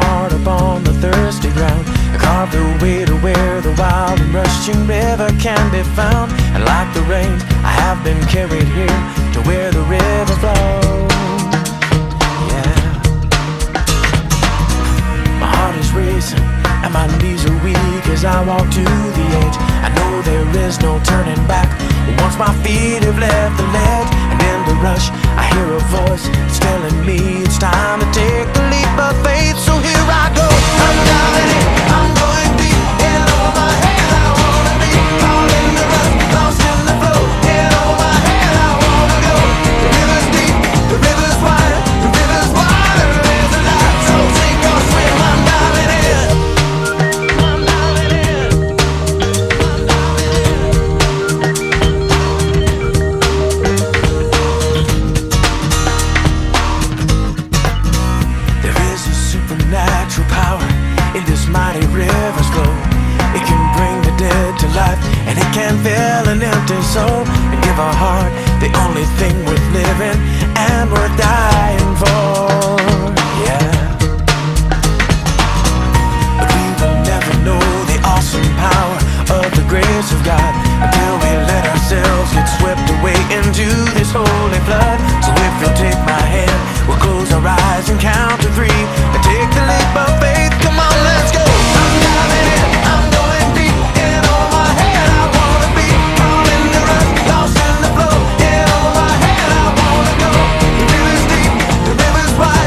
heart upon the thirsty ground. I carved a way to where the wild and rushing river can be found. And like the rain, I have been carried here to where the river flows. Yeah. My heart is racing and my knees are weak as I walk to the edge. I know there is no turning back once my feet have left the ledge. And in the rush I hear a voice, it's telling me it's time to take the leap of faith. So here I go, I'm diving in, I'm going deep. In over my head I wanna be, caught in the rush, lost in the flow. In over my head I wanna go. The river's deep, the river's wide, the river's wider, there's a light. So sink or swim, I'm diving in, I'm diving in, I'm diving in. There is a supernatural power in this mighty river's flow. It can bring the dead to life, and it can fill an empty soul, and give a heart the only thing worth living and worth dying for. Yeah. But we will never know the awesome power of the grace of God until we let ourselves get swept away into this holy flood. So if you'll take my hand, we'll close our eyes and count to three and take the leap of faith. Come on, let's go. I'm diving in, I'm going deep. In over my head I wanna be, caught in the rush, lost in the flow. In over my head I wanna go. The river's deep, the river's wide.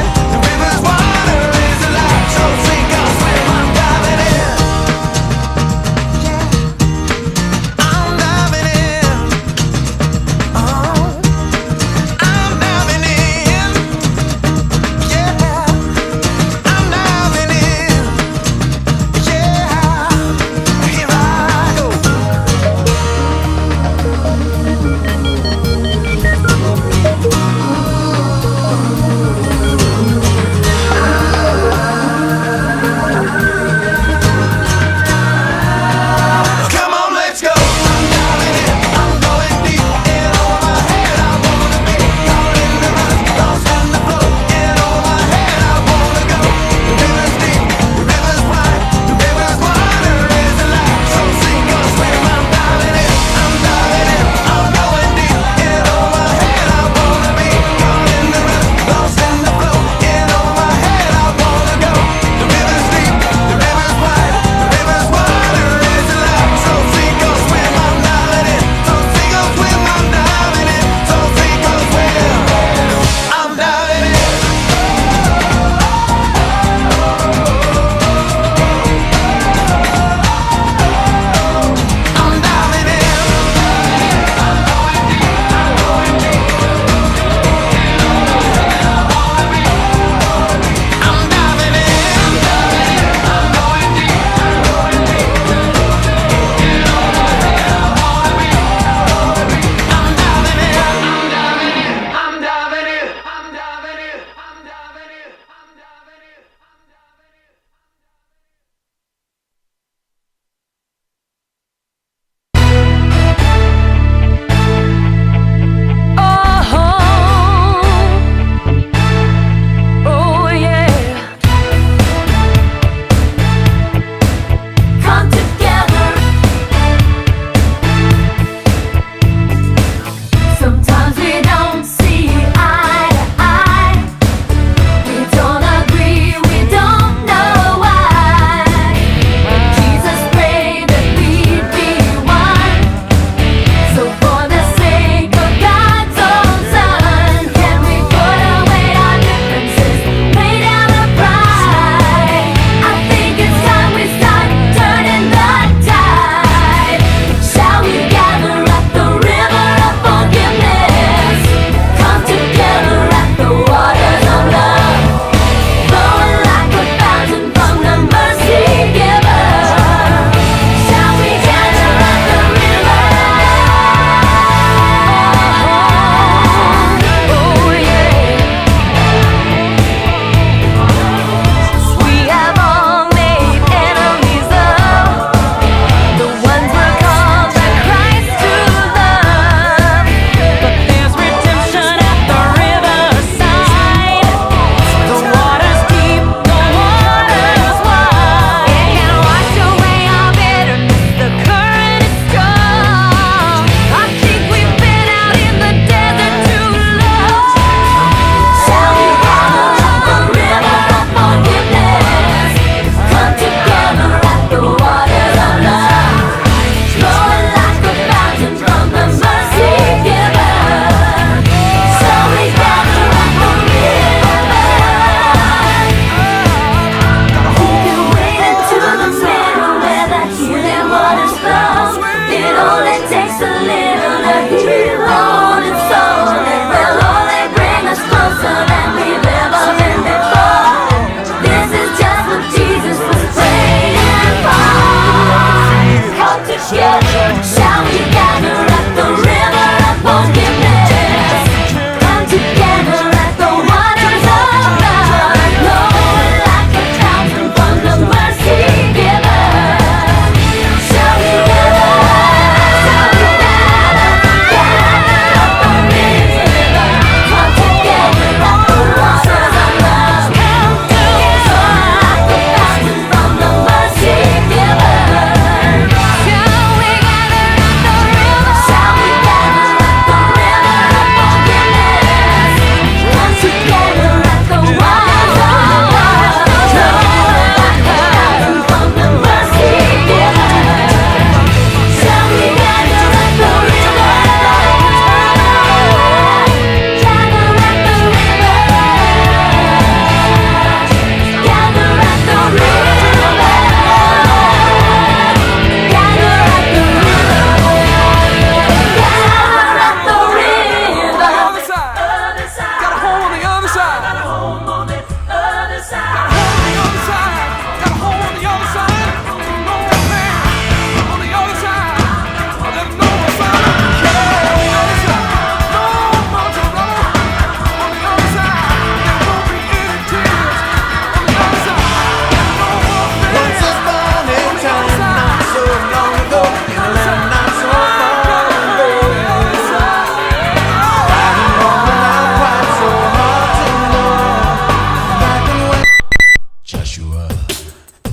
Joshua,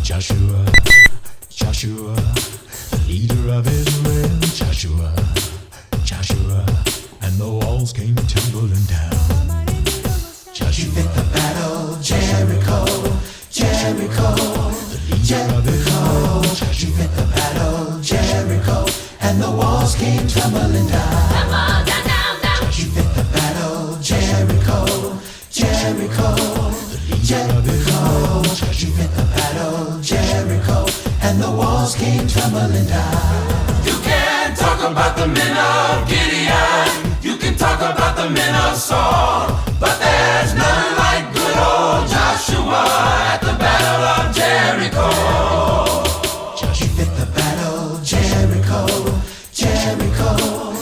Joshua, Joshua, the leader of Israel. Joshua, Joshua, and the walls came tumbling down. Joshua, fit the battle, Jericho, Jericho, the leader of Israel. Joshua, fit the battle, Jericho, and the walls came tumbling down. Come on, down, down, down. Joshua, fit the battle, Jericho, Jericho, Jericho. Joshua, fit the battle, Jericho, and the walls came tumbling down. You can talk about the men of Gideon. You can talk about the men of Saul. But there's none like good old Joshua at the battle of Jericho. Joshua, fit the battle, Jericho, Jericho,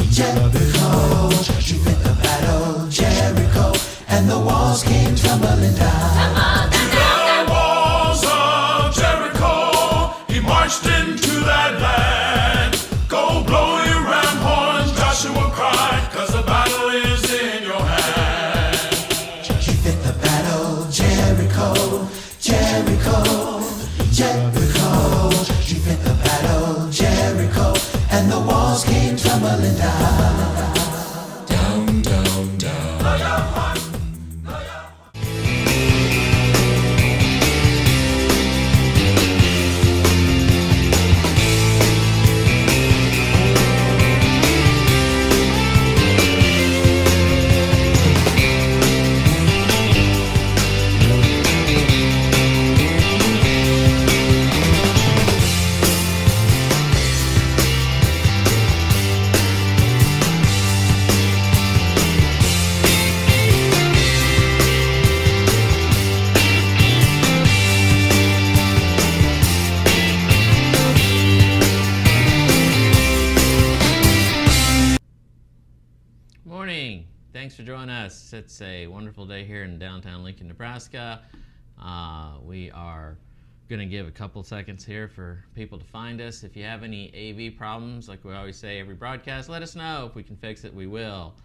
Jericho. Joshua, fit the battle, Jericho, and the walls came tumbling down. Come on, down, down, down. The walls of Jericho, he marched into that land. Go blow your ram horns, Joshua cried, 'cause the battle is in your hand. Joshua, fit the battle, Jericho, Jericho, Jericho. Joshua, fit the battle, Jericho, and the walls came tumbling down. Down, down, down. Blow your horn, blow your horn. Morning. Thanks for joining us. It's a wonderful day here in downtown Lincoln, Nebraska. We are going to give a couple seconds here for people to find us. If you have any AV problems, like we always say every broadcast, let us know. If we can fix it, we will.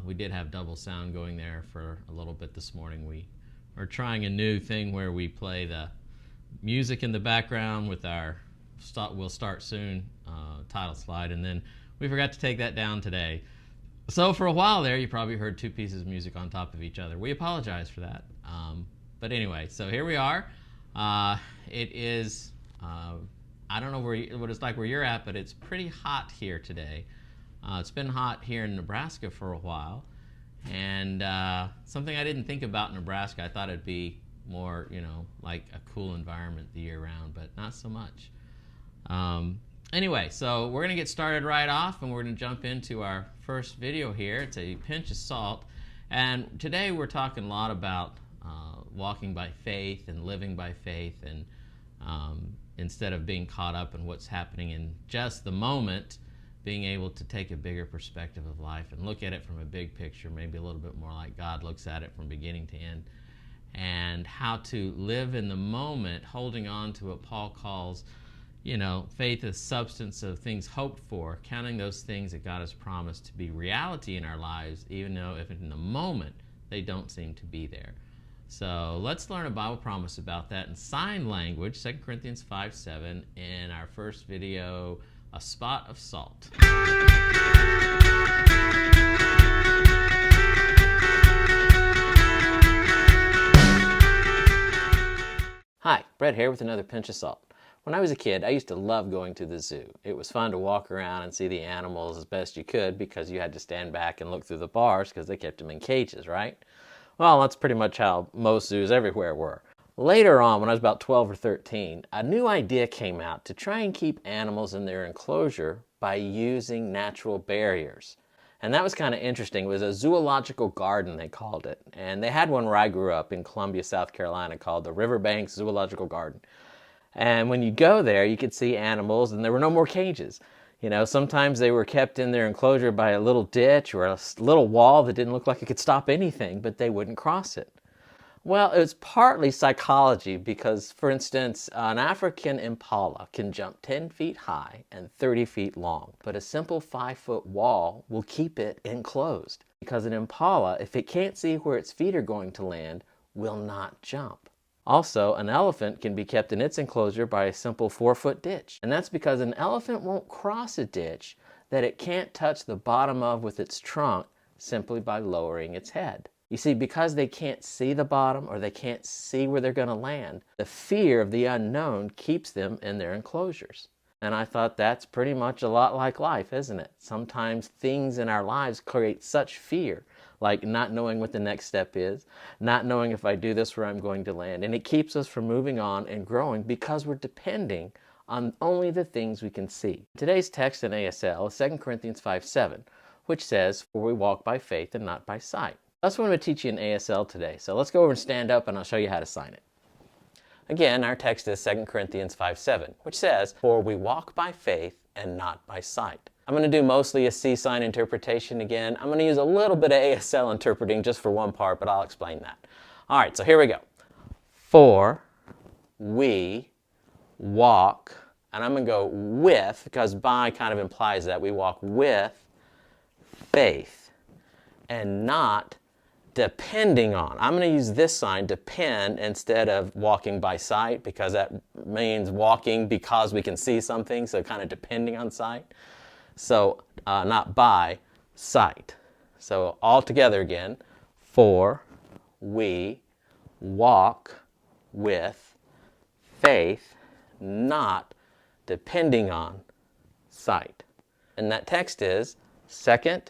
We did have double sound going there for a little bit this morning. We are trying a new thing where we play the music in the background with our "We'll Start Soon" title slide, and then we forgot to take that down today. So for a while there, you probably heard two pieces of music on top of each other. We apologize for that. But anyway, so here we are. It is, I don't know what it's like where you're at, but it's pretty hot here today. It's been hot here in Nebraska for a while. And something I didn't think about Nebraska, I thought it'd be more, like a cool environment the year round, but not so much. Anyway, so we're going to get started right off, and we're going to jump into our first video here. It's a pinch of salt. And today we're talking a lot about walking by faith and living by faith, and instead of being caught up in what's happening in just the moment, being able to take a bigger perspective of life and look at it from a big picture, maybe a little bit more like God looks at it from beginning to end, and how to live in the moment, holding on to what Paul calls faith is substance of things hoped for, counting those things that God has promised to be reality in our lives, even though if in the moment they don't seem to be there. So let's learn a Bible promise about that in sign language, 2 Corinthians 5:7, in our first video, A Spot of Salt. Hi, Brett here with another pinch of salt. When I was a kid, I used to love going to the zoo. It was fun to walk around and see the animals as best you could because you had to stand back and look through the bars because they kept them in cages, right? Well, that's pretty much how most zoos everywhere were. Later on, when I was about 12 or 13, a new idea came out to try and keep animals in their enclosure by using natural barriers. And that was kind of interesting. It was a zoological garden, they called it. And they had one where I grew up in Columbia, South Carolina, called the Riverbanks Zoological Garden. And when you go there, you could see animals, and there were no more cages. Sometimes they were kept in their enclosure by a little ditch or a little wall that didn't look like it could stop anything, but they wouldn't cross it. Well, it was partly psychology because, for instance, an African impala can jump 10 feet high and 30 feet long, but a simple 5-foot wall will keep it enclosed because an impala, if it can't see where its feet are going to land, will not jump. Also, an elephant can be kept in its enclosure by a simple 4-foot ditch. And that's because an elephant won't cross a ditch that it can't touch the bottom of with its trunk simply by lowering its head. You see, because they can't see the bottom or they can't see where they're going to land, the fear of the unknown keeps them in their enclosures. And I thought that's pretty much a lot like life, isn't it? Sometimes things in our lives create such fear, like not knowing what the next step is, not knowing if I do this where I'm going to land. And it keeps us from moving on and growing because we're depending on only the things we can see. Today's text in ASL is 2 Corinthians 5:7, which says, "For we walk by faith and not by sight." That's what I'm going to teach you in ASL today. So let's go over and stand up and I'll show you how to sign it. Again, our text is 2 Corinthians 5:7, which says, "For we walk by faith and not by sight." I'm going to do mostly a C-sign interpretation again. I'm going to use a little bit of ASL interpreting just for one part, but I'll explain that. All right, so here we go. For we walk, and I'm going to go with, because by kind of implies that we walk with faith and not depending on. I'm going to use this sign, depend, instead of walking by sight, because that means walking because we can see something, so kind of depending on sight. So not by sight. So all together again, for we walk with faith, not depending on sight. And that text is 2 Corinthians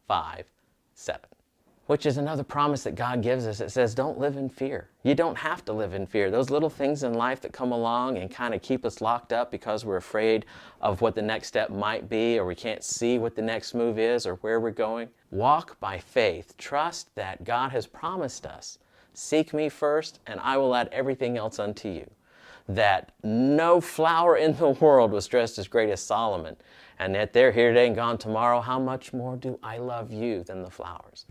5:7, which is another promise that God gives us. It says, don't live in fear. You don't have to live in fear. Those little things in life that come along and kind of keep us locked up because we're afraid of what the next step might be, or we can't see what the next move is or where we're going. Walk by faith. Trust that God has promised us, seek me first and I will add everything else unto you. That no flower in the world was dressed as great as Solomon, and that they're here today and gone tomorrow. How much more do I love you than the flowers?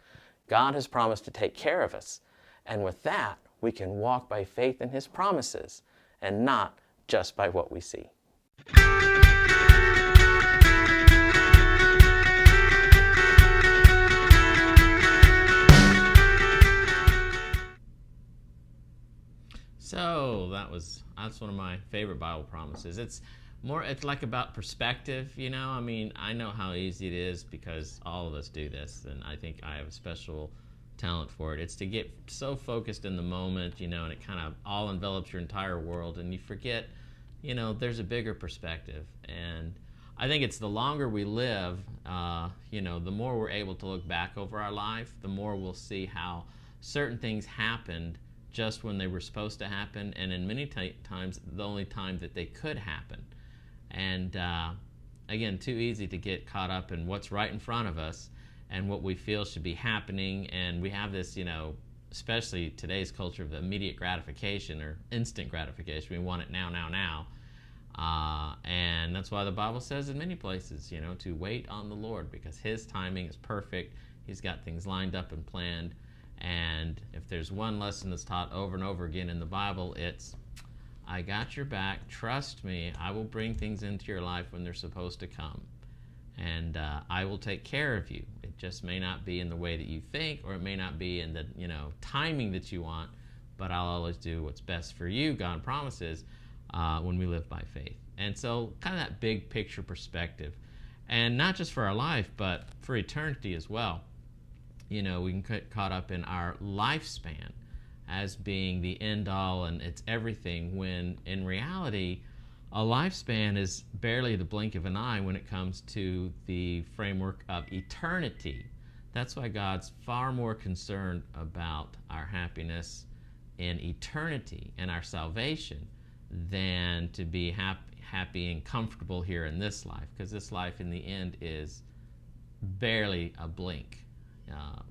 God has promised to take care of us, and with that, we can walk by faith in His promises and not just by what we see. So that's one of my favorite Bible promises. It's like about perspective, you know. I mean, I know how easy it is because all of us do this, and I think I have a special talent for it. It's to get so focused in the moment, you know, and it kind of all envelops your entire world, and you forget, you know, there's a bigger perspective. And I think it's the longer we live, you know, the more we're able to look back over our life, the more we'll see how certain things happened just when they were supposed to happen, and in many times the only time that they could happen. And again, too easy to get caught up in what's right in front of us and what we feel should be happening. And we have this, you know, especially today's culture of immediate gratification or instant gratification. We want it now, now, now. And that's why the Bible says in many places, you know, to wait on the Lord, because His timing is perfect. He's got things lined up and planned. And if there's one lesson that's taught over and over again in the Bible, it's, I got your back, trust me, I will bring things into your life when they're supposed to come. And I will take care of you. It just may not be in the way that you think, or it may not be in the, you know, timing that you want, but I'll always do what's best for you, God promises, when we live by faith. And so kind of that big picture perspective. And not just for our life, but for eternity as well. You know, we can get caught up in our lifespan as being the end all and it's everything, when in reality, a lifespan is barely the blink of an eye when it comes to the framework of eternity. That's why God's far more concerned about our happiness in eternity and our salvation than to be happy and comfortable here in this life, because this life in the end is barely a blink.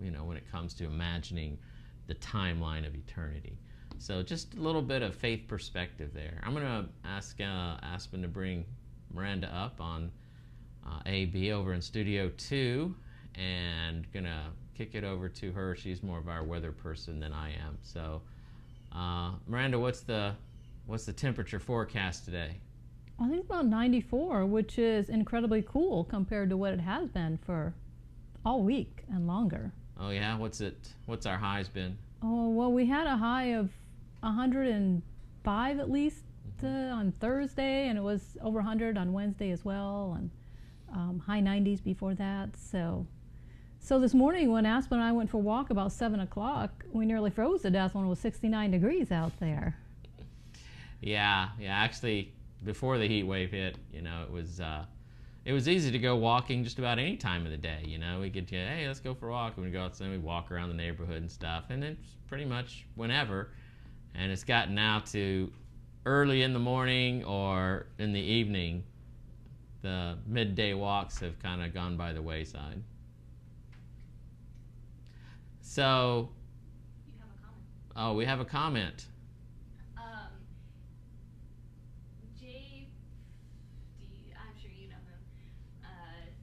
You know, when it comes to imagining the timeline of eternity. So just a little bit of faith perspective there. I'm going to ask Aspen to bring Miranda up on AB over in Studio 2, and going to kick it over to her. She's more of our weather person than I am. So Miranda, what's the temperature forecast today? I think about 94, which is incredibly cool compared to what it has been for all week and longer. Oh yeah, what's our highs been? Oh, well, we had a high of 105 at least on Thursday, and it was over 100 on Wednesday as well, and high 90s before that. So this morning when Aspen and I went for a walk about 7 o'clock, we nearly froze to death when it was 69 degrees out there. Yeah, actually, before the heat wave hit, it was easy to go walking just about any time of the day. We could, hey, let's go for a walk. And we go outside, we walk around the neighborhood and stuff, and it's pretty much whenever. And it's gotten now to early in the morning or in the evening. The midday walks have kind of gone by the wayside. So, you have a comment. Oh, we have a comment. I'm sure you know him.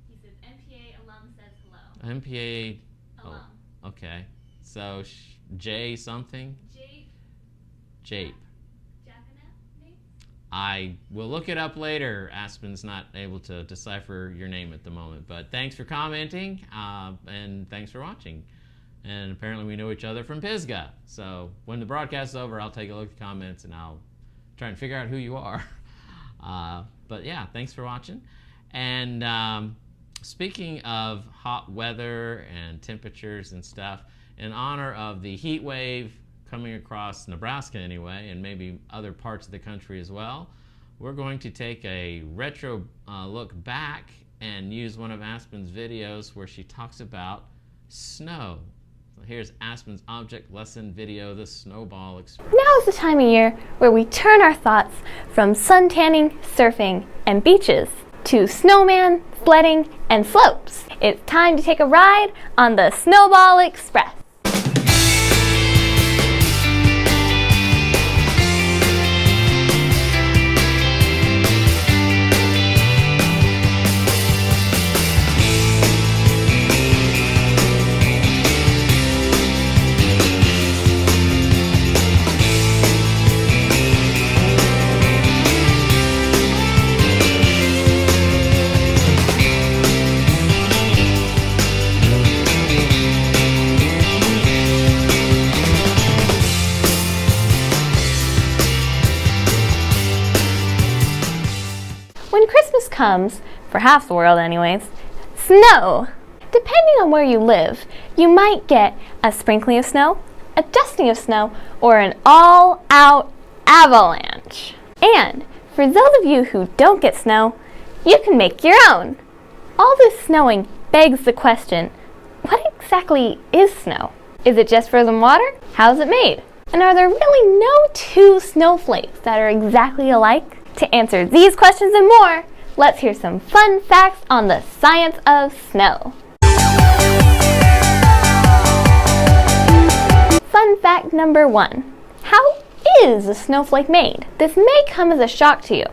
He says MPA alum says hello. MPA alum. Oh, okay. So J something? Jape. I will look it up later. Aspen's not able to decipher your name at the moment, but thanks for commenting, and thanks for watching. And apparently we know each other from Pisgah. So when the broadcast is over, I'll take a look at the comments and I'll try and figure out who you are. But yeah, thanks for watching. And speaking of hot weather and temperatures and stuff, in honor of the heat wave coming across Nebraska anyway, and maybe other parts of the country as well, we're going to take a retro look back and use one of Aspen's videos where she talks about snow. So here's Aspen's object lesson video, The Snowball Express. Now is the time of year where we turn our thoughts from sun tanning, surfing, and beaches to snowman, sledding, and slopes. It's time to take a ride on the Snowball Express. When Christmas comes, for half the world anyways, snow! Depending on where you live, you might get a sprinkling of snow, a dusting of snow, or an all-out avalanche. And for those of you who don't get snow, you can make your own. All this snowing begs the question, what exactly is snow? Is it just frozen water? How is it made? And are there really no two snowflakes that are exactly alike? To answer these questions and more, let's hear some fun facts on the science of snow. Fun fact number 1. How is a snowflake made? This may come as a shock to you,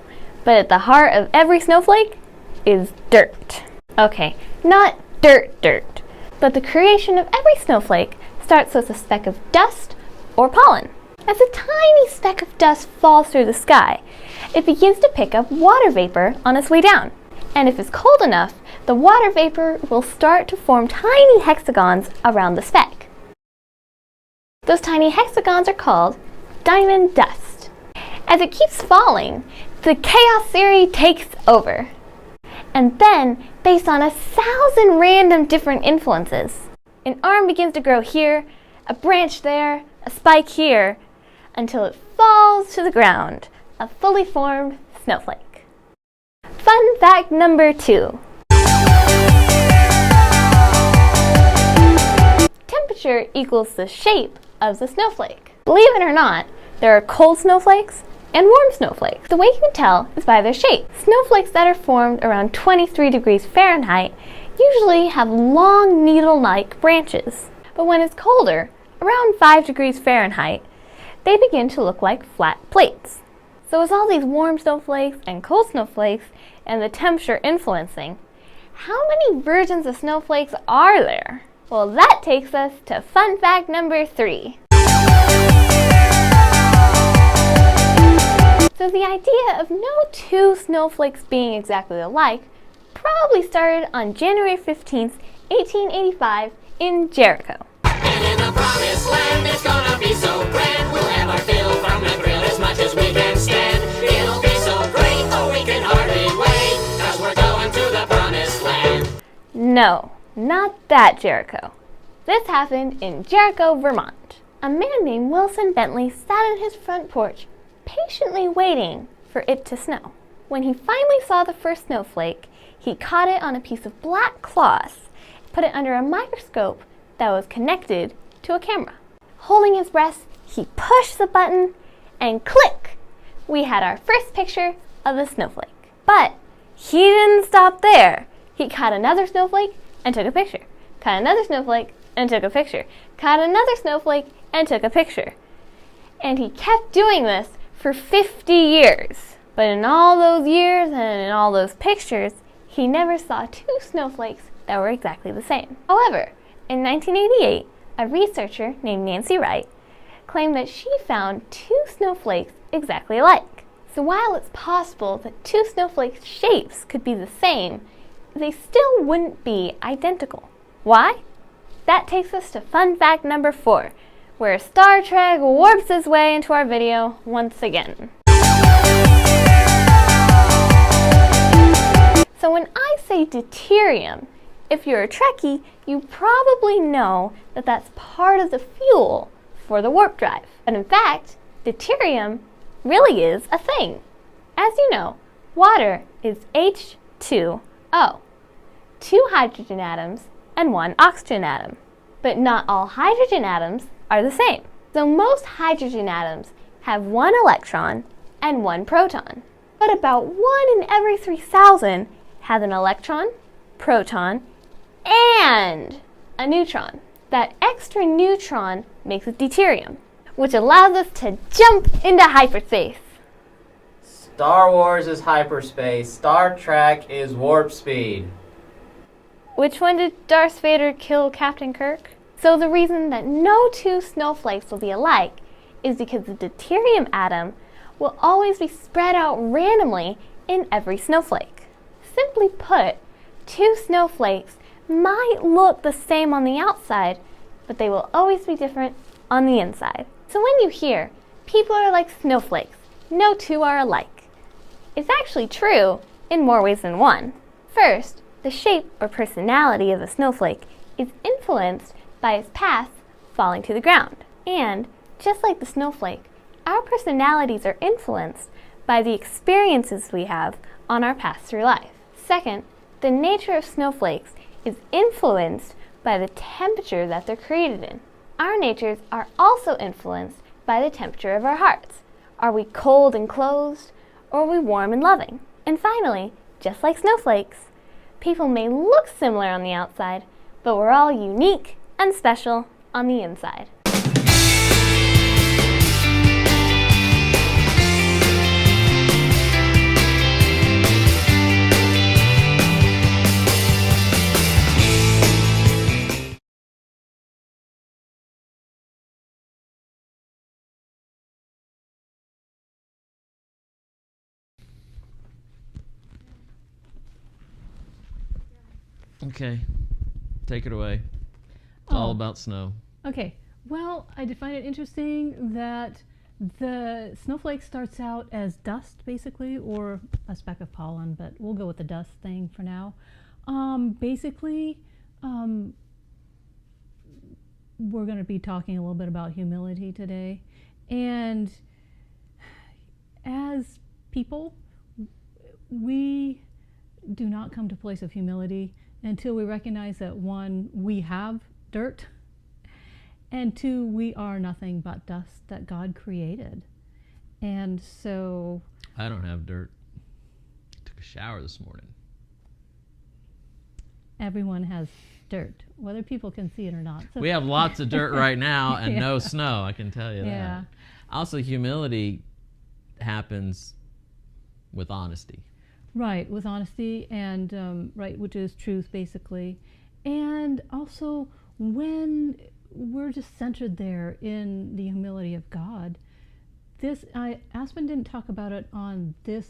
but at the heart of every snowflake is dirt. Okay, not dirt, but the creation of every snowflake starts with a speck of dust or pollen. As a tiny speck of dust falls through the sky, it begins to pick up water vapor on its way down. And if it's cold enough, the water vapor will start to form tiny hexagons around the speck. Those tiny hexagons are called diamond dust. As it keeps falling, the chaos theory takes over. And then, based on 1,000 random different influences, an arm begins to grow here, a branch there, a spike here, until it falls to the ground, a fully formed snowflake. Fun fact number 2. Temperature equals the shape of the snowflake. Believe it or not, there are cold snowflakes and warm snowflakes. The way you can tell is by their shape. Snowflakes that are formed around 23 degrees Fahrenheit usually have long needle-like branches. But when it's colder, around 5 degrees Fahrenheit, they begin to look like flat plates. So with all these warm snowflakes and cold snowflakes and the temperature influencing, how many versions of snowflakes are there? Well, that takes us to fun fact number 3. So the idea of no two snowflakes being exactly alike probably started on January 15th, 1885 in Jericho. And in the promised land, it's gonna be so grand. We'll have our fill from the grill as much as we can stand. It'll be so great, oh, we can hardly wait, 'cause we're going to the promised land. No, not that Jericho. This happened in Jericho, Vermont. A man named Wilson Bentley sat on his front porch, patiently waiting for it to snow. When he finally saw the first snowflake, he caught it on a piece of black cloth, put it under a microscope that was connected to a camera. Holding his breath, he pushed the button, and click! We had our first picture of a snowflake. But he didn't stop there. He caught another snowflake and took a picture. Caught another snowflake and took a picture. Caught another snowflake and took a picture. And he kept doing this for 50 years. But in all those years and in all those pictures, he never saw two snowflakes that were exactly the same. However, in 1988, a researcher named Nancy Wright claimed that she found two snowflakes exactly alike. So while it's possible that two snowflake shapes could be the same, they still wouldn't be identical. Why? That takes us to fun fact number 4, where Star Trek warps its way into our video once again. So when I say deuterium, if you're a Trekkie, you probably know that that's part of the fuel for the warp drive. But in fact, deuterium really is a thing. As you know, water is H2O, 2 hydrogen atoms and 1 oxygen atom. But not all hydrogen atoms are the same. So most hydrogen atoms have 1 electron and 1 proton. But about 1 in every 3,000 has an electron, proton, and a neutron. That extra neutron makes it deuterium, which allows us to jump into hyperspace. Star Wars is hyperspace. Star Trek is warp speed. Which one did Darth Vader kill Captain Kirk? So the reason that no two snowflakes will be alike is because the deuterium atom will always be spread out randomly in every snowflake. Simply put, two snowflakes might look the same on the outside, but they will always be different on the inside. So when you hear, people are like snowflakes, no two are alike, it's actually true in more ways than one. First, the shape or personality of a snowflake is influenced by its path falling to the ground. And, just like the snowflake, our personalities are influenced by the experiences we have on our path through life. Second, the nature of snowflakes is influenced by the temperature that they're created in. Our natures are also influenced by the temperature of our hearts. Are we cold and closed, or are we warm and loving? And finally, just like snowflakes, people may look similar on the outside, but we're all unique and special on the inside. Okay, take it away. It's all about snow. Okay, well, I did find it interesting that the snowflake starts out as dust, basically, or a speck of pollen, but we'll go with the dust thing for now. Basically, we're going to be talking a little bit about humility today. And as people, we do not come to a place of humility until we recognize that, 1, we have dirt, and 2, we are nothing but dust that God created. And so I don't have dirt. Took a shower this morning. everyone has dirt, whether people can see it or not. So We have lots of dirt right now and Yeah. no snow, I can tell you Yeah. that. Also, humility happens with honesty. Right, with honesty and right, which is truth basically. And also when we're just centered there in the humility of God, Aspen didn't talk about it on this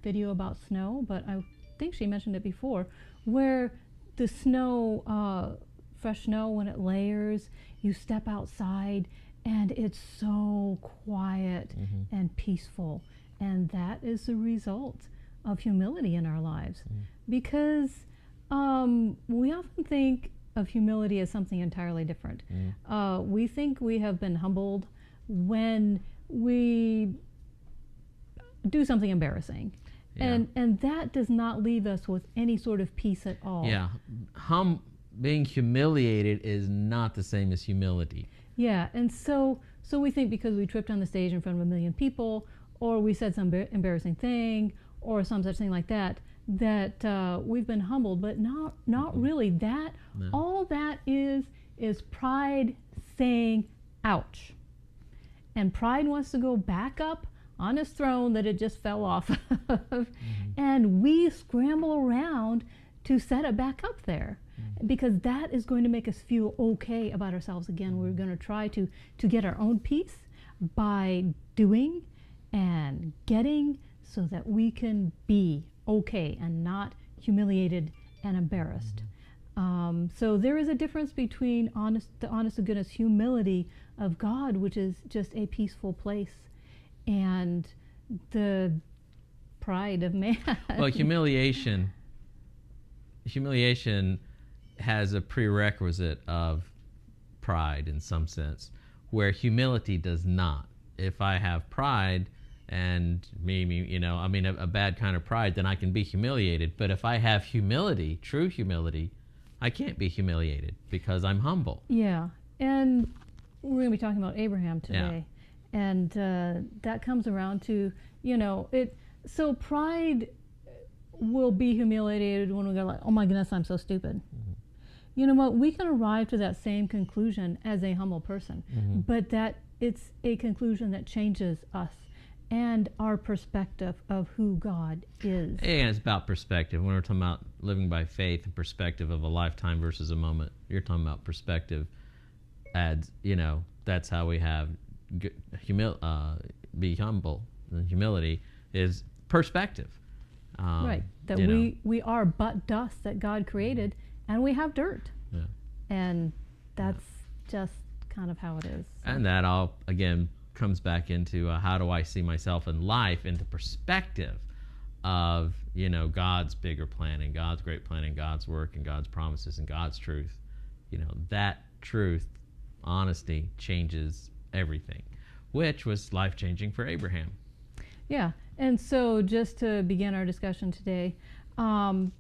video about snow, but I think she mentioned it before, where the snow, fresh snow, when it layers, you step outside and it's so quiet and peaceful. And that is the result of humility in our lives. Because we often think of humility as something entirely different. We think we have been humbled when we do something embarrassing. And that does not leave us with any sort of peace at all. Yeah. Being humiliated is not the same as humility. Yeah, and so we think because we tripped on the stage in front of 1 million people, or we said some embarrassing thing, or some such thing like that, that we've been humbled, but not really. That all that is pride saying, ouch. And pride wants to go back up on his throne that it just fell off of, and we scramble around to set it back up there, because that is going to make us feel okay about ourselves again. We're going to try to get our own peace by doing and getting, so that we can be okay and not humiliated and embarrassed. So there is a difference between the honest to goodness humility of God, which is just a peaceful place, and the pride of man. Well, humiliation has a prerequisite of pride in some sense, where humility does not. If I have pride, and a bad kind of pride, then I can be humiliated. But if I have humility, true humility, I can't be humiliated because I'm humble. Yeah, and we're going to be talking about Abraham today. Yeah. And that comes around to, so pride will be humiliated when we go like, oh my goodness, I'm so stupid. You know what, we can arrive to that same conclusion as a humble person, but that it's a conclusion that changes us and our perspective of who God is. And it's about perspective. When we're talking about living by faith and perspective of a lifetime versus a moment, you're talking about perspective adds, that's how we have be humble. And humility is perspective. Right, that we are but dust that God created, and we have dirt. Yeah. And that's just kind of how it is. So. And that all, again, comes back into how do I see myself in life, into perspective of God's bigger plan and God's great plan and God's work and God's promises and God's truth. That truth, honesty, changes everything, which was life-changing for Abraham. Yeah, and so just to begin our discussion today, I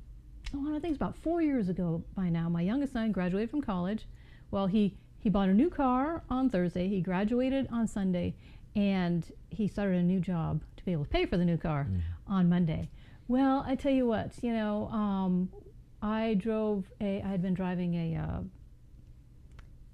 think it's about 4 years ago by now, my youngest son graduated from college. Well, he bought a new car on Thursday, he graduated on Sunday, and he started a new job to be able to pay for the new car on Monday. Well, I tell you what, I had been driving a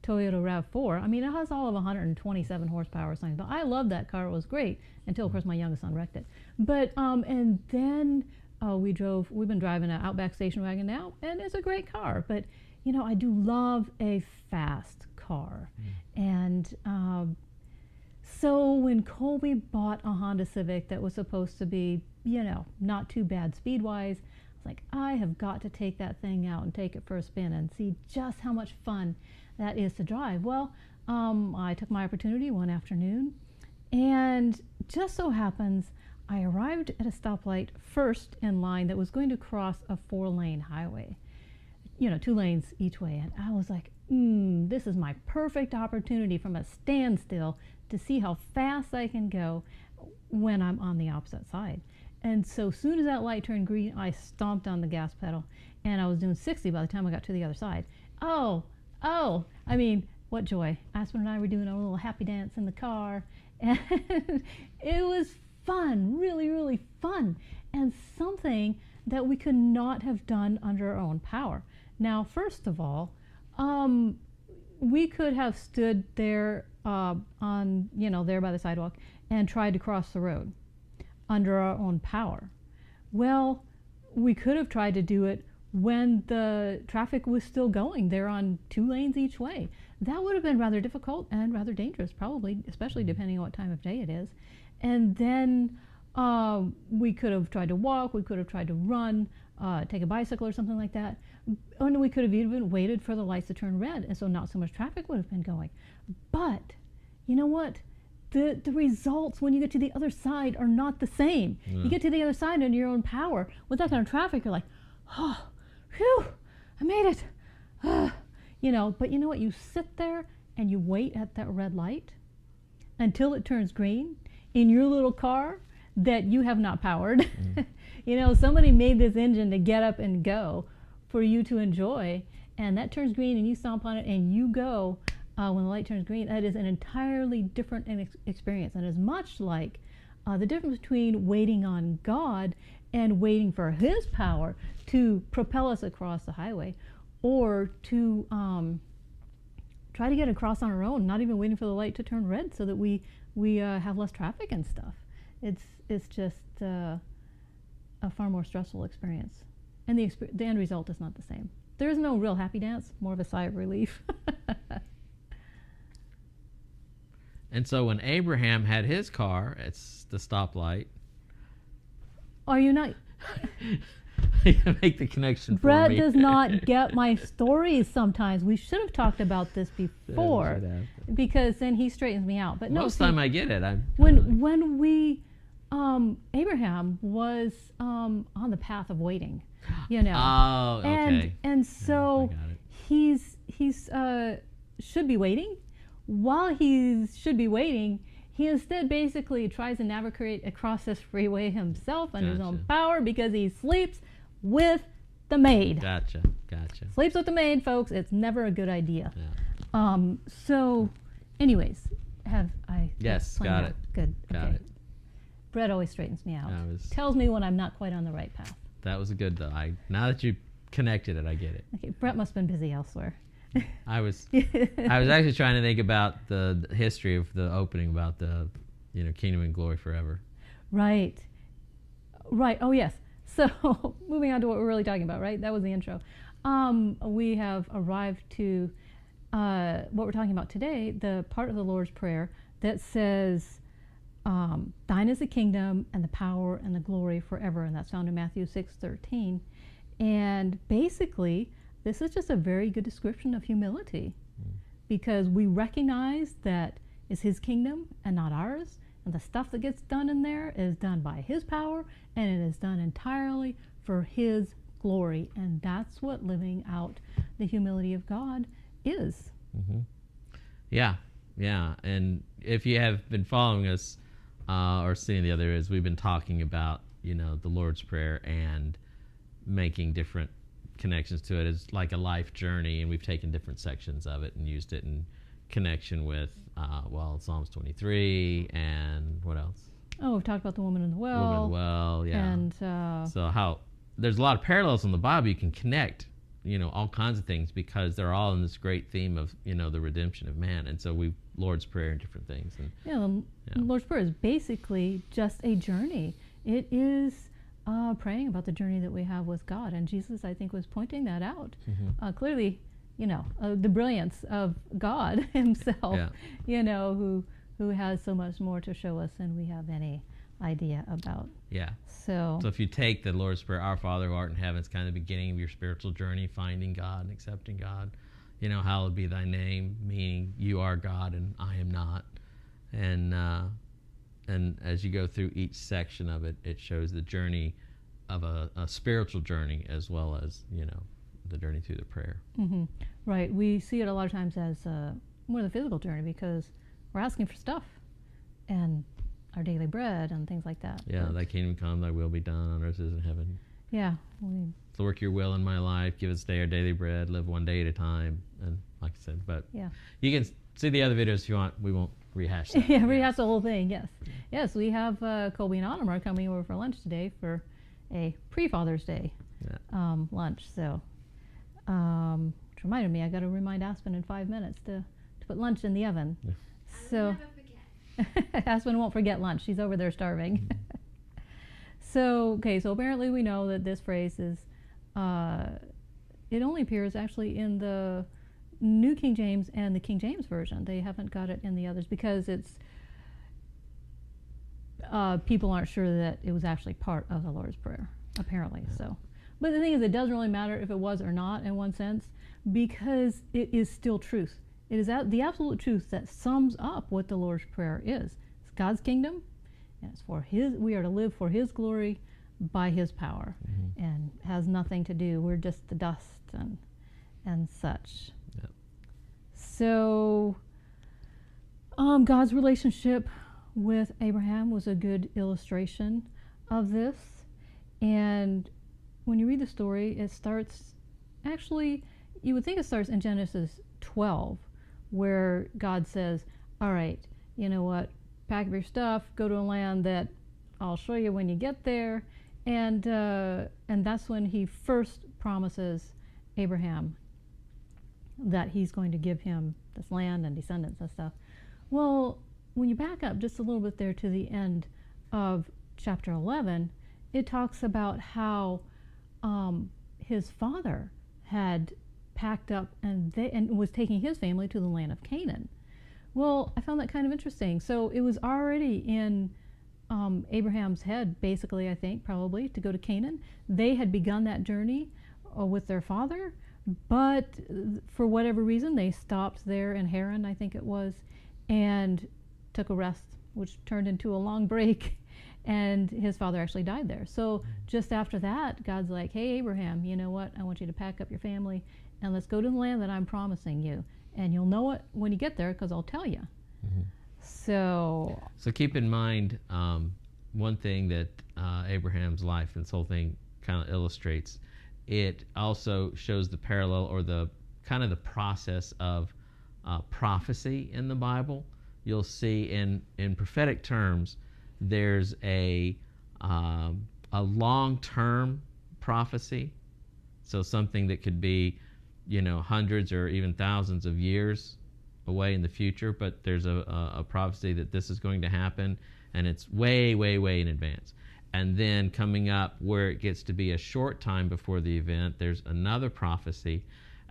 Toyota RAV4. I mean, it has all of 127 horsepower or something, but I loved that car. It was great until, of course, my youngest son wrecked it. But, and then we've been driving an Outback station wagon now, and it's a great car. But, I do love a fast car. And so when Colby bought a Honda Civic that was supposed to be, not too bad speed-wise, I was like, I have got to take that thing out and take it for a spin and see just how much fun that is to drive. Well, I took my opportunity one afternoon, and just so happens I arrived at a stoplight first in line that was going to cross a 4-lane highway, 2 lanes each way. And I was like, this is my perfect opportunity from a standstill to see how fast I can go when I'm on the opposite side. And so soon as that light turned green, I stomped on the gas pedal, and I was doing 60 by the time I got to the other side. Oh, I mean, what joy. Aspen and I were doing a little happy dance in the car, and it was fun, really, really fun, and something that we could not have done under our own power. Now, first of all, we could have stood there there by the sidewalk and tried to cross the road under our own power. Well, we could have tried to do it when the traffic was still going. They're on 2 lanes each way. That would have been rather difficult and rather dangerous, probably, especially depending on what time of day it is. And then we could have tried to walk, we could have tried to run, take a bicycle or something like that. And we could have even waited for the lights to turn red, and so not so much traffic would have been going. But you know what? The results when you get to the other side are not the same. You get to the other side in your own power. With that kind of traffic, you're like, oh, phew, I made it. You know, but you know what? You sit there and you wait at that red light until it turns green in your little car that you have not powered. You know, somebody made this engine to get up and go for you to enjoy, and that turns green and you stomp on it and you go when the light turns green. That is an entirely different experience, and is much like the difference between waiting on God and waiting for His power to propel us across the highway, or to try to get across on our own, not even waiting for the light to turn red so that we have less traffic and stuff. It's just a far more stressful experience, and the end result is not the same. There is no real happy dance, more of a sigh of relief. And so when Abraham had his car at the stoplight, are you not? Make the connection for Brett me. does not get my stories sometimes. We should have talked about this before, because then he straightens me out. But no, most time I get it. When we Abraham was on the path of waiting, you know. Oh, okay. And so he's should be waiting. While he should be waiting, he instead basically tries to navigate across this freeway himself on his own power, because he sleeps with the maid. Gotcha. Sleeps with the maid, folks. It's never a good idea. Yeah. So, anyways, have I? Yes, got it. Good. Got okay. it. Brett always straightens me out. That was- Tells me when I'm not quite on the right path. That was good though. Now that you connected it, I get it. Okay, Brett must have been busy elsewhere. I was actually trying to think about the history of the opening, about the kingdom and glory forever. Right. Oh yes. So moving on to what we're really talking about, right? That was the intro. We have arrived to what we're talking about today, the part of the Lord's Prayer that says, "Thine is the kingdom and the power and the glory forever," and that's found in Matthew 6:13. And basically, this is just a very good description of humility, because we recognize that it's His kingdom and not ours, and the stuff that gets done in there is done by His power, and it is done entirely for His glory, and that's what living out the humility of God is. Mm-hmm. Yeah, and if you have been following us or seeing the other, we've been talking about the Lord's Prayer and making different connections to it as like a life journey, and we've taken different sections of it and used it in connection with Psalms 23 and what else? Oh, we've talked about the woman in the well. Woman in the well, yeah. And so how there's a lot of parallels in the Bible. You can connect, all kinds of things, because they're all in this great theme of the redemption of man. And so Lord's Prayer and different things. And the Lord's Prayer is basically just a journey. It is praying about the journey that we have with God, and Jesus, I think, was pointing that out. Clearly, the brilliance of God Himself, who has so much more to show us than we have any idea about. Yeah. So if you take the Lord's Prayer, Our Father who art in heaven, it's kind of the beginning of your spiritual journey, finding God and accepting God. Hallowed be thy name, meaning you are God and I am not. And as you go through each section of it, it shows the journey of a spiritual journey, as well as the journey through the prayer. Mm-hmm. Right. We see it a lot of times as more the physical journey, because we're asking for stuff and our daily bread and things like that. Yeah, thy kingdom come, thy will be done on earth as in heaven. Yeah. So work your will in my life, give us today our daily bread, live one day at a time, and like I said, but you can see the other videos if you want. We won't rehash that. Rehash the whole thing, yes. Yes, we have Colby and Autumn are coming over for lunch today for a pre-Father's Day lunch. So, which reminded me, I got to remind Aspen in 5 minutes to put lunch in the oven. Yeah. So Aspen won't forget lunch. She's over there starving. So apparently we know that this phrase is it only appears actually in the New King James and the King James Version. They haven't got it in the others because it's people aren't sure that it was actually part of the Lord's Prayer, apparently. So, but the thing is, it doesn't really matter if it was or not in one sense, because it is still truth. It is the absolute truth that sums up what the Lord's Prayer is. It's God's kingdom, and it's for His. We are to live for His glory by His power, and has nothing to do. We're just the dust and such. Yep. So, God's relationship with Abraham was a good illustration of this. And when you read the story, it starts, actually, you would think it starts in Genesis 12, where God says, all right, you know what, pack up your stuff, go to a land that I'll show you when you get there. And that's when He first promises Abraham that He's going to give him this land and descendants and stuff. Well, when you back up just a little bit there to the end of chapter 11, it talks about how his father had packed up and was taking his family to the land of Canaan. Well, I found that kind of interesting. So it was already in Abraham's head, basically, I think, probably, to go to Canaan. They had begun that journey with their father, but for whatever reason, they stopped there in Haran, I think it was, and took a rest, which turned into a long break, and his father actually died there. So just after that, God's like, hey, Abraham, you know what? I want you to pack up your family, and let's go to the land that I'm promising you. And you'll know it when you get there, because I'll tell you. So keep in mind one thing that Abraham's life and this whole thing kind of illustrates. It also shows the parallel, or the kind of the process of prophecy in the Bible. You'll see in prophetic terms, there's a long-term prophecy. So something that could be, hundreds or even thousands of years away in the future, but there's a prophecy that this is going to happen, and it's way, way, way in advance. And then coming up where it gets to be a short time before the event, there's another prophecy.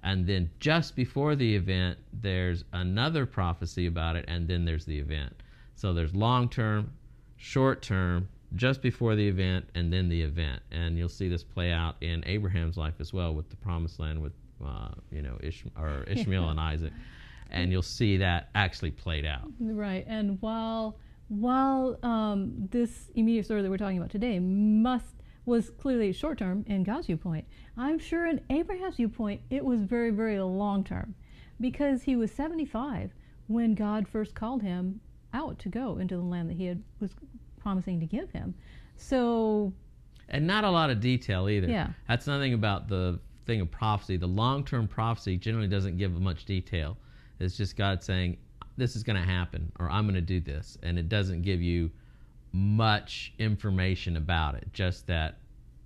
And then just before the event, there's another prophecy about it, and then there's the event. So there's long-term, short-term, just before the event, and then the event. And you'll see this play out in Abraham's life as well, with the promised land, with Ishmael and Isaac. And you'll see that actually played out. Right. And while this immediate story that we're talking about today was clearly short-term in God's viewpoint, I'm sure in Abraham's viewpoint it was very, very long-term, because he was 75 when God first called him out to go into the land that He was promising to give him. So, and not a lot of detail either. Yeah. That's nothing about the thing of prophecy. The long-term prophecy generally doesn't give much detail. It's just God saying, this is going to happen, or I'm going to do this. And it doesn't give you much information about it, just that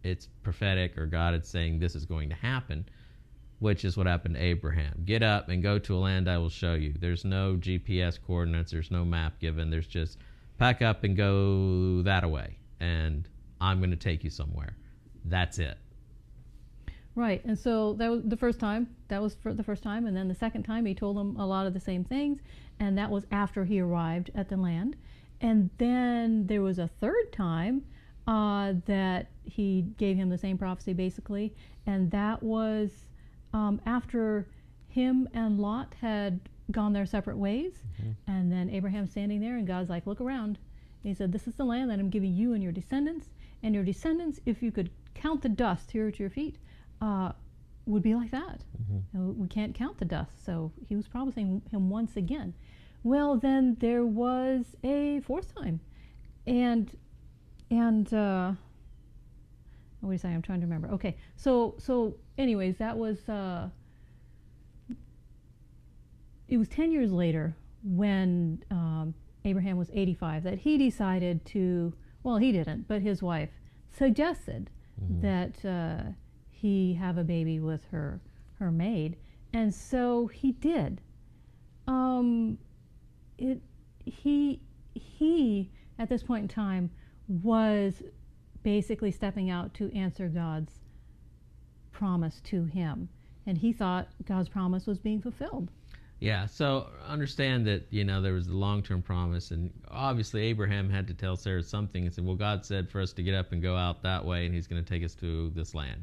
it's prophetic, or God is saying this is going to happen, which is what happened to Abraham. Get up and go to a land I will show you. There's no GPS coordinates, there's no map given, there's just pack up and go that way, and I'm going to take you somewhere. That's it. Right, and so that was the first time. That was for the first time, and then the second time He told them a lot of the same things, and that was after he arrived at the land. And then there was a third time that He gave him the same prophecy, basically, and that was after him and Lot had gone their separate ways, and then Abraham's standing there, and God's like, look around. And He said, this is the land that I'm giving you and your descendants, if you could count the dust here at your feet, would be like that. We can't count the dust, so He was promising him once again. Well, then there was a fourth time, and wait a second, I'm trying to remember. Okay, so anyways, that was it was 10 years later, when Abraham was 85, that he decided to, well, he didn't, but his wife suggested that he have a baby with her maid, and so he did. He at this point in time was basically stepping out to answer God's promise to him, and he thought God's promise was being fulfilled. Yeah, so understand that, there was the long-term promise, and obviously Abraham had to tell Sarah something and said, well, God said for us to get up and go out that way, and he's going to take us to this land.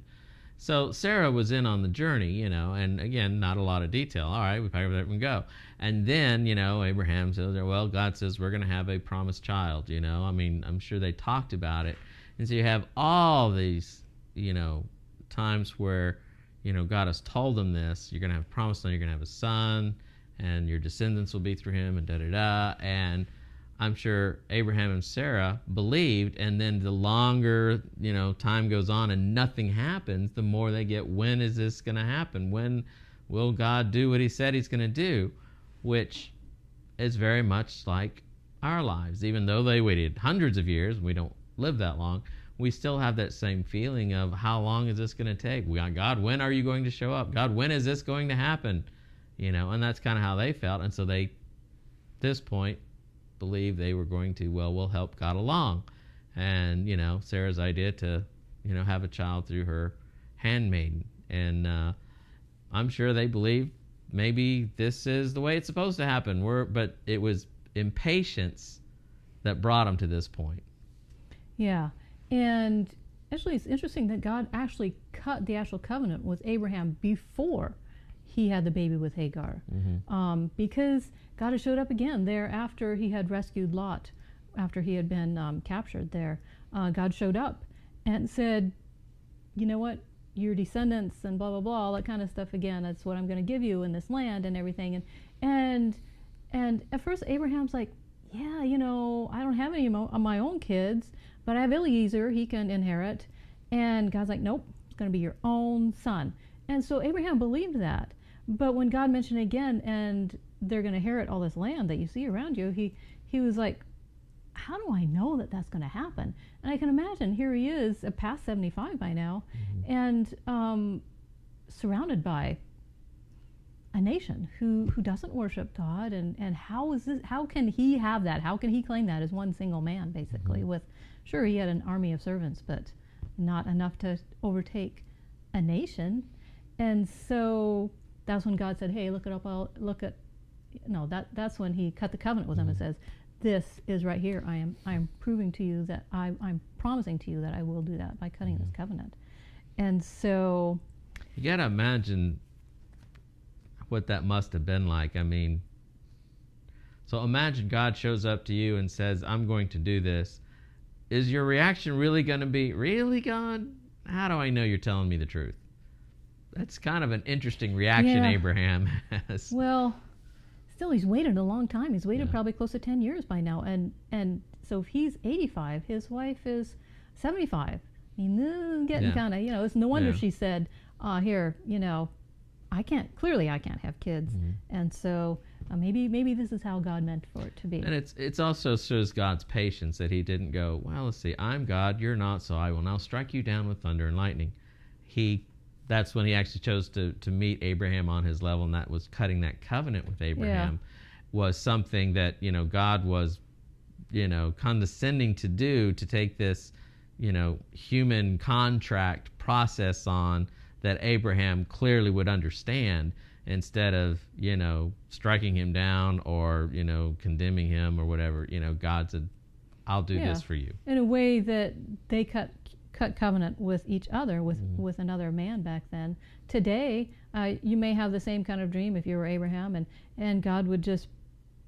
So Sarah was in on the journey, and again, not a lot of detail. All right, we pack up and go. And then, Abraham says, well, God says we're going to have a promised child, I'm sure they talked about it. And so you have all these, times where, God has told them this, you're going to have a promised son, you're going to have a son, and your descendants will be through him, and da-da-da. And I'm sure Abraham and Sarah believed, and then the longer, time goes on and nothing happens, the more they get, when is this going to happen? When will God do what he said he's going to do? Which is very much like our lives. Even though they waited hundreds of years, we don't live that long, we still have that same feeling of, how long is this going to take? God, when are you going to show up? God, when is this going to happen? And that's kind of how they felt. And so they, at this point, believed they were going to, we'll help God along. And, Sarah's idea to, have a child through her handmaiden. And I'm sure they believed maybe this is the way it's supposed to happen. But it was impatience that brought them to this point. Yeah. And actually, it's interesting that God actually cut the actual covenant with Abraham before he had the baby with Hagar, because God had showed up again there after he had rescued Lot, after he had been captured there. God showed up and said, you know what, your descendants and blah, blah, blah, all that kind of stuff again, that's what I'm going to give you in this land and everything. And at first Abraham's like, yeah, I don't have any of my own kids, but I have Eliezer, he can inherit. And God's like, nope, it's going to be your own son. And so Abraham believed that. But when God mentioned again, and they're going to inherit all this land that you see around you, he was like, how do I know that that's going to happen? And I can imagine, here he is, past 75 by now, and surrounded by a nation who doesn't worship God, and how can he have that? How can he claim that as one single man, basically? With, sure, he had an army of servants, but not enough to overtake a nation. And so that's when God said, hey, that's when he cut the covenant with him and says, this is right here. I am proving to you that I'm promising to you that I will do that by cutting this covenant. And so you got to imagine what that must have been like. So imagine God shows up to you and says, I'm going to do this. Is your reaction really going to be, really, God? How do I know you're telling me the truth? That's kind of an interesting reaction Abraham has. Well, still, he's waited a long time. He's waited probably close to 10 years by now. And so if he's 85, his wife is 75. Getting kind of, it's no wonder she said, here, I can't have kids. And so maybe this is how God meant for it to be. And it's also shows God's patience, that he didn't go, well, let's see, I'm God, you're not, so I will now strike you down with thunder and lightning. That's when he actually chose to meet Abraham on his level, and that was cutting that covenant with Abraham was something that, God was, condescending to do, to take this, human contract process on that Abraham clearly would understand, instead of, striking him down or, condemning him or whatever. God said, I'll do this for you. In a way that they cut covenant with each other, with another man back then. Today, you may have the same kind of dream if you were Abraham, and God would just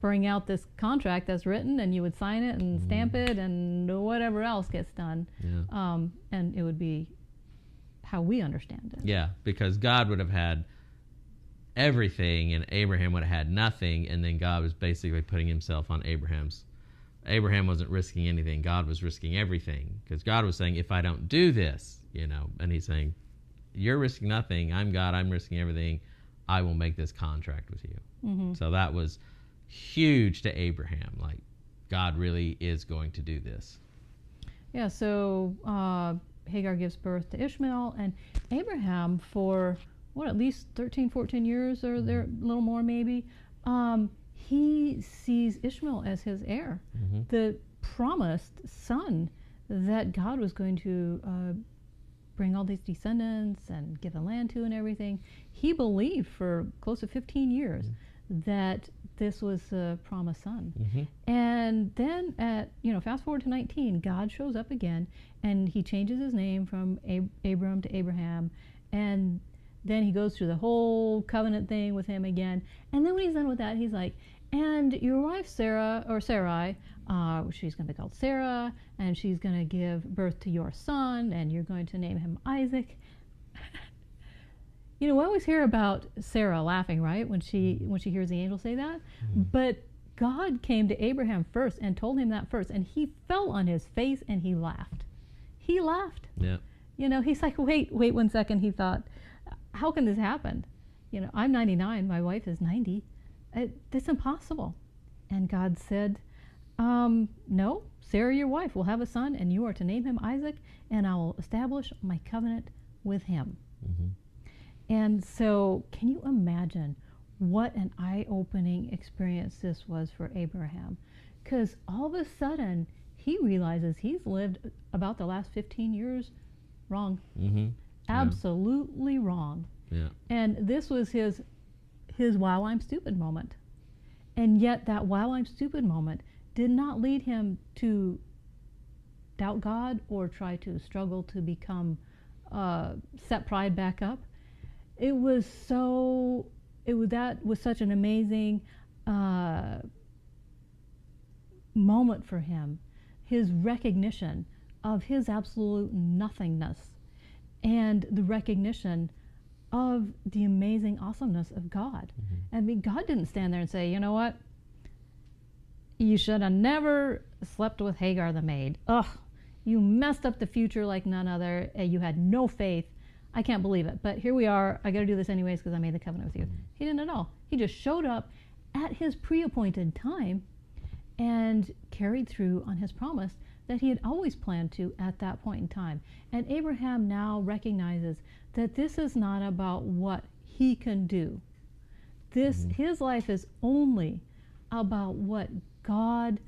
bring out this contract that's written, and you would sign it and stamp it, and whatever else gets done. And it would be how we understand it. Yeah, because God would have had everything, and Abraham would have had nothing, and then God was basically putting himself on Abraham wasn't risking anything. God was risking everything, because God was saying, if I don't do this, and he's saying, you're risking nothing. I'm God. I'm risking everything. I will make this contract with you. So that was huge to Abraham. Like, God really is going to do this. Yeah, so Hagar gives birth to Ishmael, and Abraham, for at least 13, 14 years, or there, a little more maybe, he sees Ishmael as his heir, the promised son that God was going to bring all these descendants and give the land to and everything. He believed for close to 15 years that this was a promised son. And then fast forward to 19, God shows up again, and he changes his name from Abram to Abraham, and then he goes through the whole covenant thing with him again. And then when he's done with that, he's like, and your wife Sarah, or Sarai, she's going to be called Sarah, and she's going to give birth to your son, and you're going to name him Isaac. We always hear about Sarah laughing, right, when she hears the angel say that. But God came to Abraham first and told him that first, and he fell on his face and he laughed. He laughed. Yeah. He's like, wait 1 second. He thought, how can this happen? I'm 99, my wife is 90. That's impossible. And God said, no, Sarah, your wife, will have a son, and you are to name him Isaac, and I will establish my covenant with him. And so, can you imagine what an eye-opening experience this was for Abraham? Because all of a sudden, he realizes he's lived about the last 15 years wrong. Absolutely wrong. Yeah. And this was his wow, I'm stupid moment. And yet that wow, I'm stupid moment did not lead him to doubt God or try to struggle to become, set pride back up. That was such an amazing moment for him. His recognition of his absolute nothingness and the recognition of the amazing awesomeness of God. I mean, God didn't stand there and say, you know what? You should have never slept with Hagar the maid. Ugh, you messed up the future like none other. You had no faith. I can't believe it. But here we are. I got to do this anyways because I made the covenant with you. He didn't at all. He just showed up at his pre-appointed time and carried through on his promise that he had always planned to at that point in time. And Abraham now recognizes that this is not about what he can do. His life is only about what God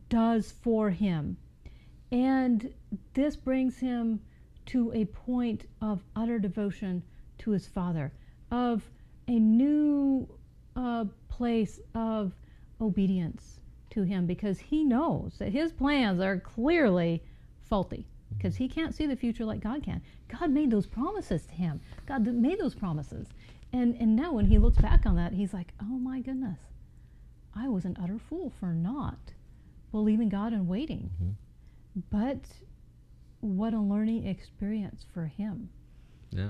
does for him. And this brings him to a point of utter devotion to his Father, of a new place of obedience to him, because he knows that his plans are clearly faulty, because he can't see the future like God can. God made those promises to him. God made those promises. And now when he looks back on that, he's like, oh my goodness, I was an utter fool for not believing God and waiting. But what a learning experience for him. Yeah.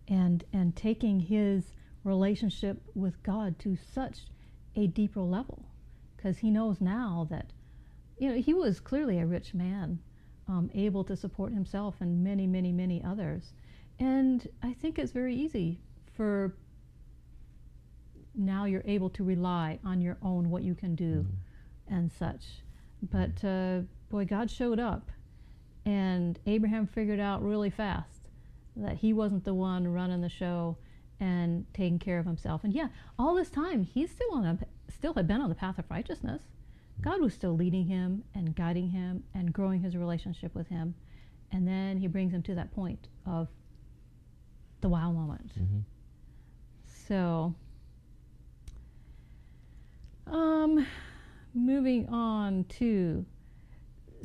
And taking his relationship with God to such a deeper level, because he knows now that, he was clearly a rich man, able to support himself and many, many, many others. And I think it's very easy for now you're able to rely on your own, what you can do and such. But boy, God showed up, and Abraham figured out really fast that he wasn't the one running the show and taking care of himself. And yeah, all this time he still had been on the path of righteousness. God was still leading him and guiding him and growing his relationship with him. And then he brings him to that point of the wow moment. So, moving on to,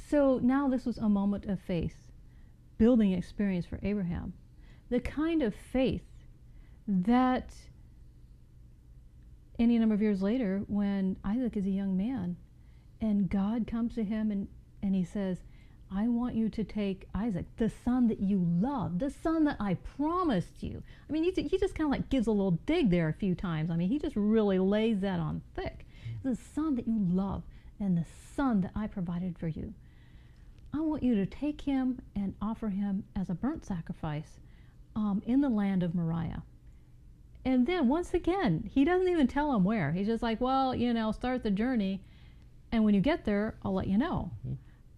so now this was a moment of faith, building experience for Abraham. The kind of faith that any number of years later, when Isaac is a young man, and God comes to him and he says, I want you to take Isaac, the son that you love, the son that I promised you. I mean, he just kind of like gives a little dig there a few times. I mean, he just really lays that on thick. The son that you love and the son that I provided for you. I want you to take him and offer him as a burnt sacrifice in the land of Moriah. And then once again, he doesn't even tell him where. He's just like, well, start the journey, and when you get there, I'll let you know.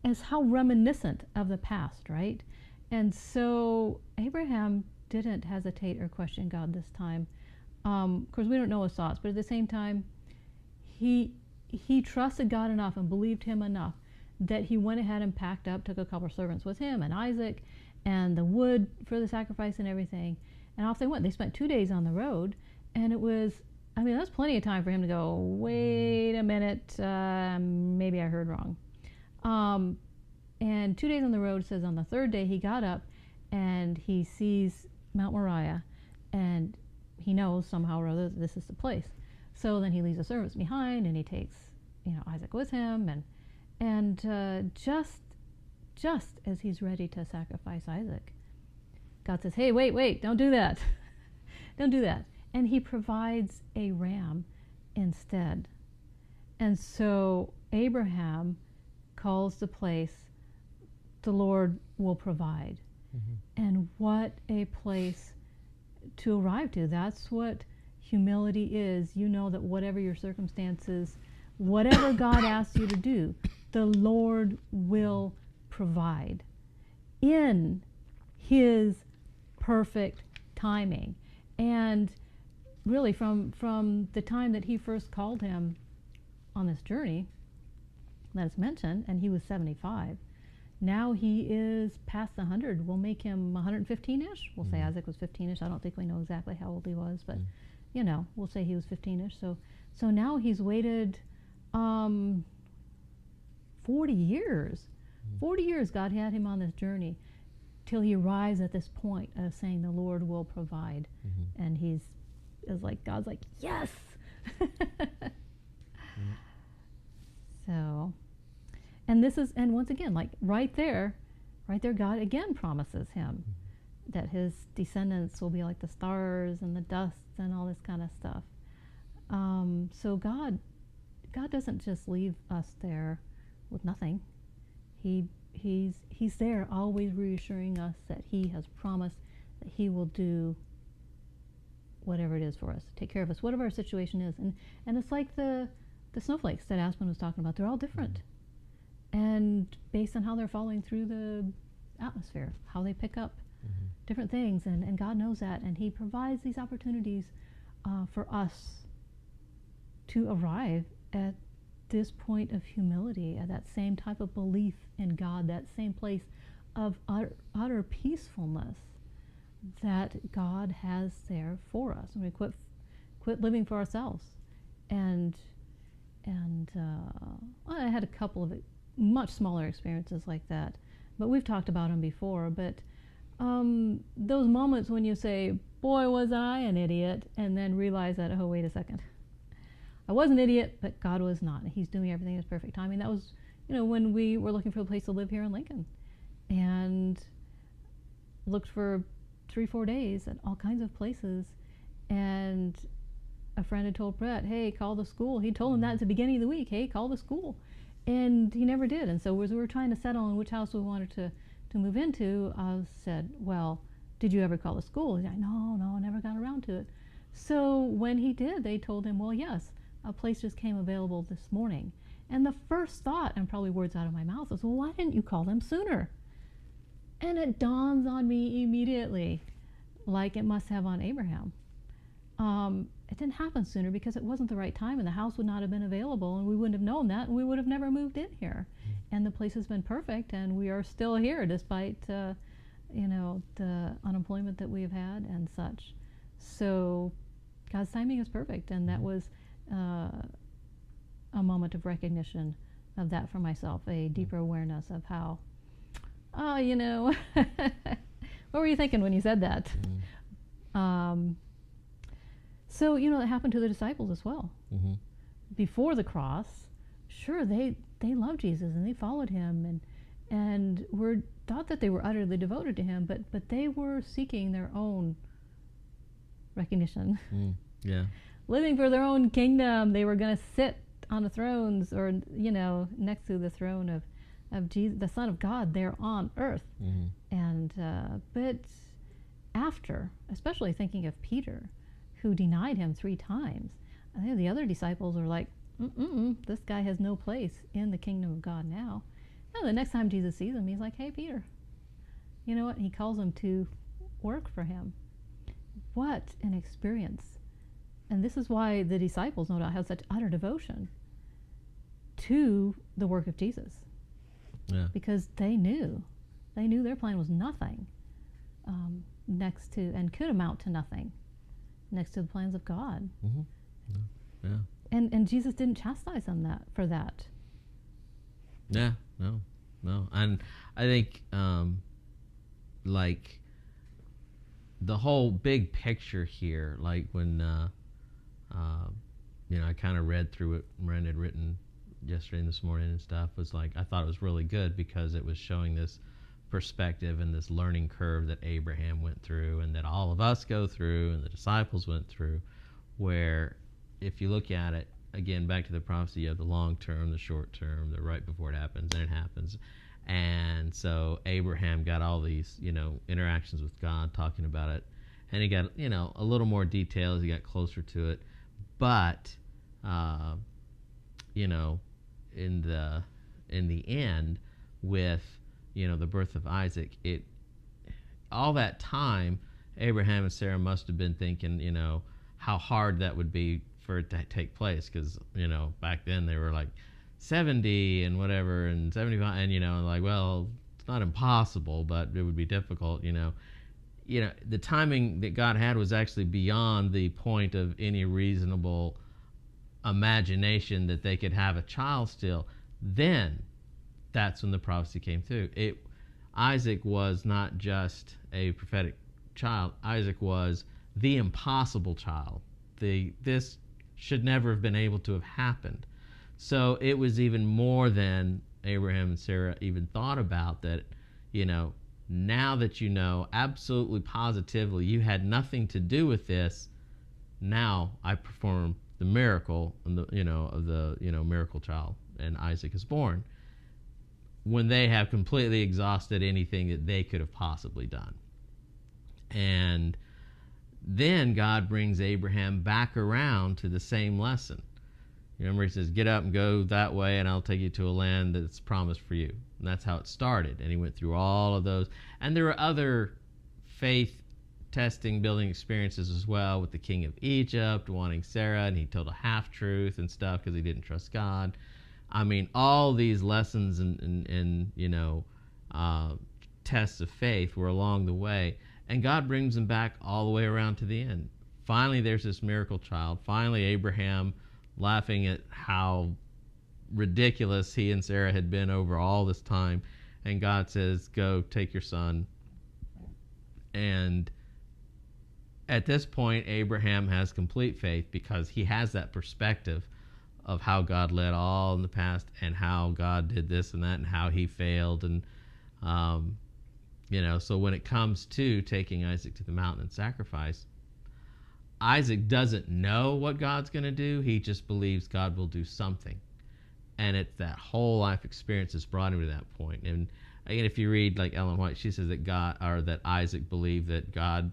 It's how reminiscent of the past, right? And so Abraham didn't hesitate or question God this time. Of course, we don't know his thoughts, but at the same time, he trusted God enough and believed him enough that he went ahead and packed up, took a couple of servants with him and Isaac, and the wood for the sacrifice and everything. And off they went. They spent 2 days on the road, and it was, I mean, that's plenty of time for him to go, wait a minute, maybe I heard wrong. And 2 days on the road, says on the third day he got up and he sees Mount Moriah, and he knows somehow or other that this is the place. So then he leaves the servants behind, and he takes, Isaac with him, and just as he's ready to sacrifice Isaac, God says, hey, wait, don't do that. Don't do that. And he provides a ram instead. And so Abraham calls the place, the Lord will provide. Mm-hmm. And what a place to arrive to. That's what humility is. You know that whatever your circumstances, whatever God asks you to do, the Lord will provide in his perfect timing. And really from the time that he first called him on this journey that is mentioned, and he was 75, now he is past 100. We'll make him 115-ish. We'll say Isaac was 15-ish. I don't think we know exactly how old he was, but we'll say he was 15-ish. So now he's waited 40 years. 40 years God had him on this journey till he arrives at this point of saying the Lord will provide. Mm-hmm. And God's like, yes! So, and once again, like right there, God again promises him that his descendants will be like the stars and the dust and all this kind of stuff. So God doesn't just leave us there with nothing. He's there, always reassuring us that he has promised that he will do whatever it is for us, take care of us, whatever our situation is. And it's like the snowflakes that Aspen was talking about. They're all different. And based on how they're falling through the atmosphere, how they pick up different things. And God knows that. And he provides these opportunities for us to arrive at this point of humility, at that same type of belief in God, that same place of utter peacefulness that God has there for us. And we quit living for ourselves. And I had a couple of much smaller experiences like that, but we've talked about them before. But those moments when you say, boy, was I an idiot, and then realize that, oh, wait a second, I was an idiot, but God was not. He's doing everything in his perfect timing. That was, when we were looking for a place to live here in Lincoln, and looked for 3-4 days at all kinds of places, and a friend had told Brett, hey, call the school. He told him that at the beginning of the week, hey, call the school. And he never did. And so as we were trying to settle on which house we wanted to move into, I said, well, did you ever call the school? He's like, no, I never got around to it. So when he did, they told him, well, yes, a place just came available this morning. And the first thought, and probably words out of my mouth, was, well, why didn't you call them sooner? And it dawns on me immediately, like it must have on Abraham. It didn't happen sooner because it wasn't the right time, and the house would not have been available, and we wouldn't have known that, and we would have never moved in here. And the place has been perfect, and we are still here despite the unemployment that we have had and such. So God's timing is perfect, and that was a moment of recognition of that for myself, a deeper awareness of how, what were you thinking when you said that? So, it happened to the disciples as well. Mm-hmm. Before the cross, sure, they loved Jesus and they followed him and were thought that they were utterly devoted to him, but they were seeking their own recognition. Yeah. Living for their own kingdom. They were going to sit on the thrones or, next to the throne of Jesus, the Son of God, there on earth. Mm-hmm. And, but after, especially thinking of Peter, who denied him 3 times, I think the other disciples were like, this guy has no place in the kingdom of God now. And the next time Jesus sees him, he's like, hey, Peter, you know what? He calls him to work for him. What an experience. And this is why the disciples, no doubt, have such utter devotion to the work of Jesus. Yeah. Because they knew They knew their plan was nothing next to, and could amount to nothing next to the plans of God. Mm-hmm. Yeah. And Jesus didn't chastise them for that. Yeah, no. And I think, like, the whole big picture here, like when, I kind of read through it, Miranda had written yesterday and this morning and stuff, was like, I thought it was really good because it was showing this perspective and this learning curve that Abraham went through and that all of us go through and the disciples went through, where if you look at it, again, back to the prophecy, you have the long term, the short term, the right before it happens, and it happens. And so Abraham got all these, interactions with God, talking about it, and he got, a little more detail as he got closer to it. But, in the end, with, the birth of Isaac, all that time, Abraham and Sarah must have been thinking, how hard that would be for it to take place, because back then they were like 70 and whatever and 75, and like, well, it's not impossible, but it would be difficult. The timing that God had was actually beyond the point of any reasonable imagination that they could have a child still. Then that's when the prophecy came through. Isaac was not just a prophetic child. Isaac was the impossible child. This should never have been able to have happened. So it was even more than Abraham and Sarah even thought about, that, now that absolutely positively you had nothing to do with this, now I perform the miracle of the miracle child, and Isaac is born, when they have completely exhausted anything that they could have possibly done. And then God brings Abraham back around to the same lesson. Remember, he says, get up and go that way, and I'll take you to a land that's promised for you. And that's how it started. And he went through all of those. And there were other faith testing, building experiences as well, with the king of Egypt wanting Sarah, and he told a half-truth and stuff because he didn't trust God. I mean, all these lessons and tests of faith were along the way. And God brings them back all the way around to the end. Finally, there's this miracle child. Finally, Abraham, laughing at how ridiculous he and Sarah had been over all this time. And God says, go, take your son. And at this point, Abraham has complete faith because he has that perspective of how God led all in the past and how God did this and that and how he failed. And, so when it comes to taking Isaac to the mountain and sacrifice, Isaac doesn't know what God's going to do. He just believes God will do something. And it's that whole life experience that's brought him to that point. And again, if you read like Ellen White, she says that that Isaac believed that God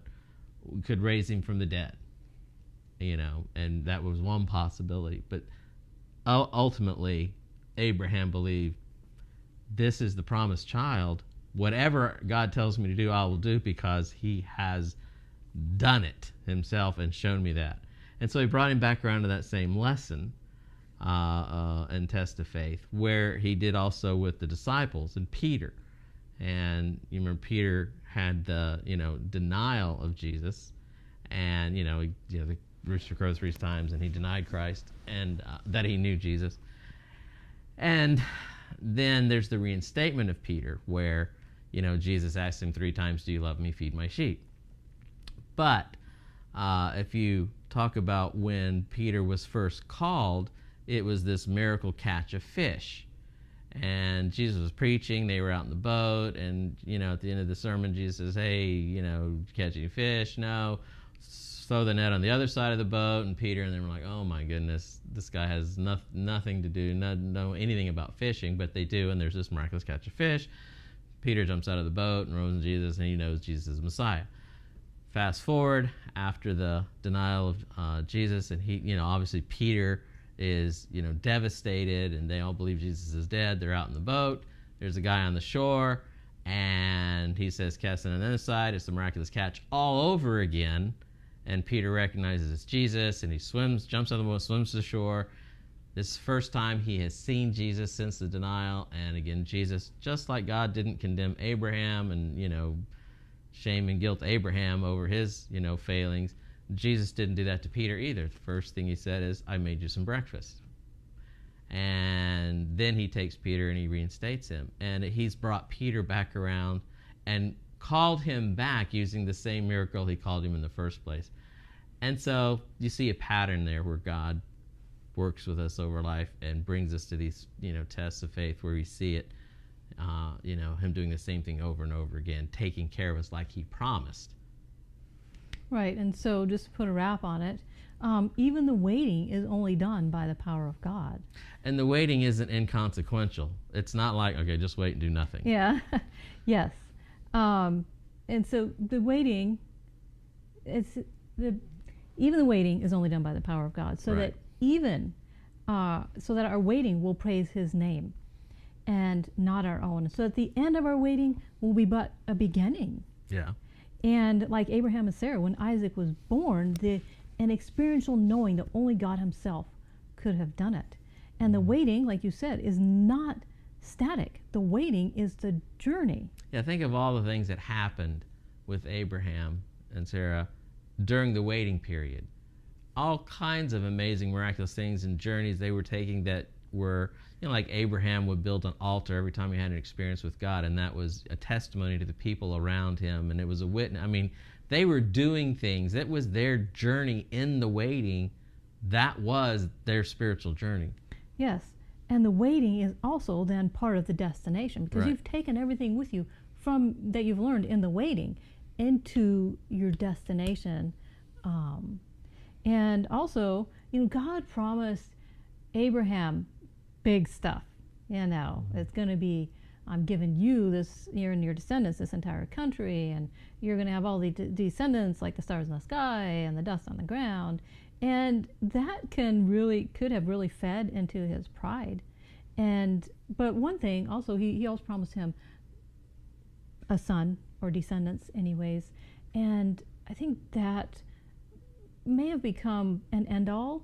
could raise him from the dead, and that was one possibility. But ultimately, Abraham believed, this is the promised child. Whatever God tells me to do, I will do, because he has done it himself and shown me that. And so he brought him back around to that same lesson and test of faith, where he did also with the disciples and Peter. And you remember Peter had the denial of Jesus, and the rooster crowed 3 times, and he denied Christ and that he knew Jesus. And then there's the reinstatement of Peter, where Jesus asked him 3 times, do you love me? Feed my sheep. But if you talk about when Peter was first called, it was this miracle catch of fish. And Jesus was preaching, they were out in the boat, and at the end of the sermon, Jesus says, hey, catch any fish? No. Throw the net on the other side of the boat. And Peter and them were like, oh my goodness, this guy has nothing to do, not know anything about fishing, but they do, and there's this miraculous catch of fish. Peter jumps out of the boat and rows in Jesus, and he knows Jesus is Messiah. Fast forward after the denial of Jesus, and he, obviously Peter is, devastated, and they all believe Jesus is dead. They're out in the boat. There's a guy on the shore, and he says, cast it on the other side. It's the miraculous catch all over again. And Peter recognizes it's Jesus, and he jumps out of the boat, swims to the shore. This first time he has seen Jesus since the denial. And again, Jesus, just like God didn't condemn Abraham and, shame and guilt Abraham over his, failings, Jesus didn't do that to Peter either. The first thing he said is, I made you some breakfast. And then he takes Peter and he reinstates him. And he's brought Peter back around and called him back using the same miracle he called him in the first place. And so you see a pattern there where God works with us over life and brings us to these, tests of faith where we see it, him doing the same thing over and over again, taking care of us like he promised. Right, and so just to put a wrap on it, even the waiting is only done by the power of God. And the waiting isn't inconsequential. It's not like, okay, just wait and do nothing. Yeah, yes. And so the waiting, even the waiting is only done by the power of God, so Right. so that our waiting will praise His name, and not our own. So at the end of our waiting will be but a beginning. Yeah. And like Abraham and Sarah, when Isaac was born, an experiential knowing that only God Himself could have done it. And the waiting, like you said, is not static. The waiting is the journey. Yeah, think of all the things that happened with Abraham and Sarah during the waiting period. All kinds of amazing, miraculous things and journeys they were taking that were, like Abraham would build an altar every time he had an experience with God, and that was a testimony to the people around him, and it was a witness. I mean, they were doing things. It was their journey in the waiting. That was their spiritual journey. Yes, and the waiting is also then part of the destination, because Right. you've taken everything with you from that you've learned in the waiting into your destination. And also, God promised Abraham big stuff. It's going to be, I'm giving you this, you're and your descendants, this entire country, and you're going to have all the descendants like the stars in the sky and the dust on the ground. And that could have really fed into his pride. But one thing also, he also promised him a son, or descendants anyways. And I think that may have become an end-all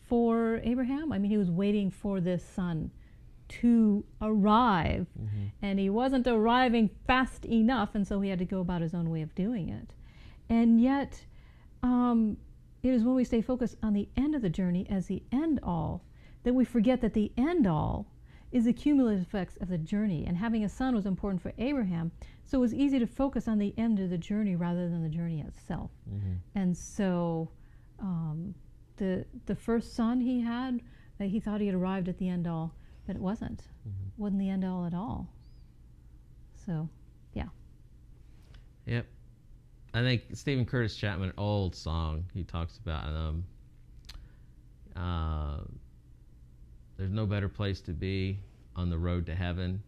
for Abraham. I mean, he was waiting for this son to arrive, and he wasn't arriving fast enough, and so he had to go about his own way of doing it. And yet, it is when we stay focused on the end of the journey as the end-all that we forget that the end-all is the cumulative effects of the journey. And having a son was important for Abraham, so it was easy to focus on the end of the journey rather than the journey itself. And so the first son he had, he thought he had arrived at the end all, but it wasn't. Wasn't the end all at all. So, yeah. Yep. I think Stephen Curtis Chapman, old song, he talks about there's no better place to be on the road to heaven.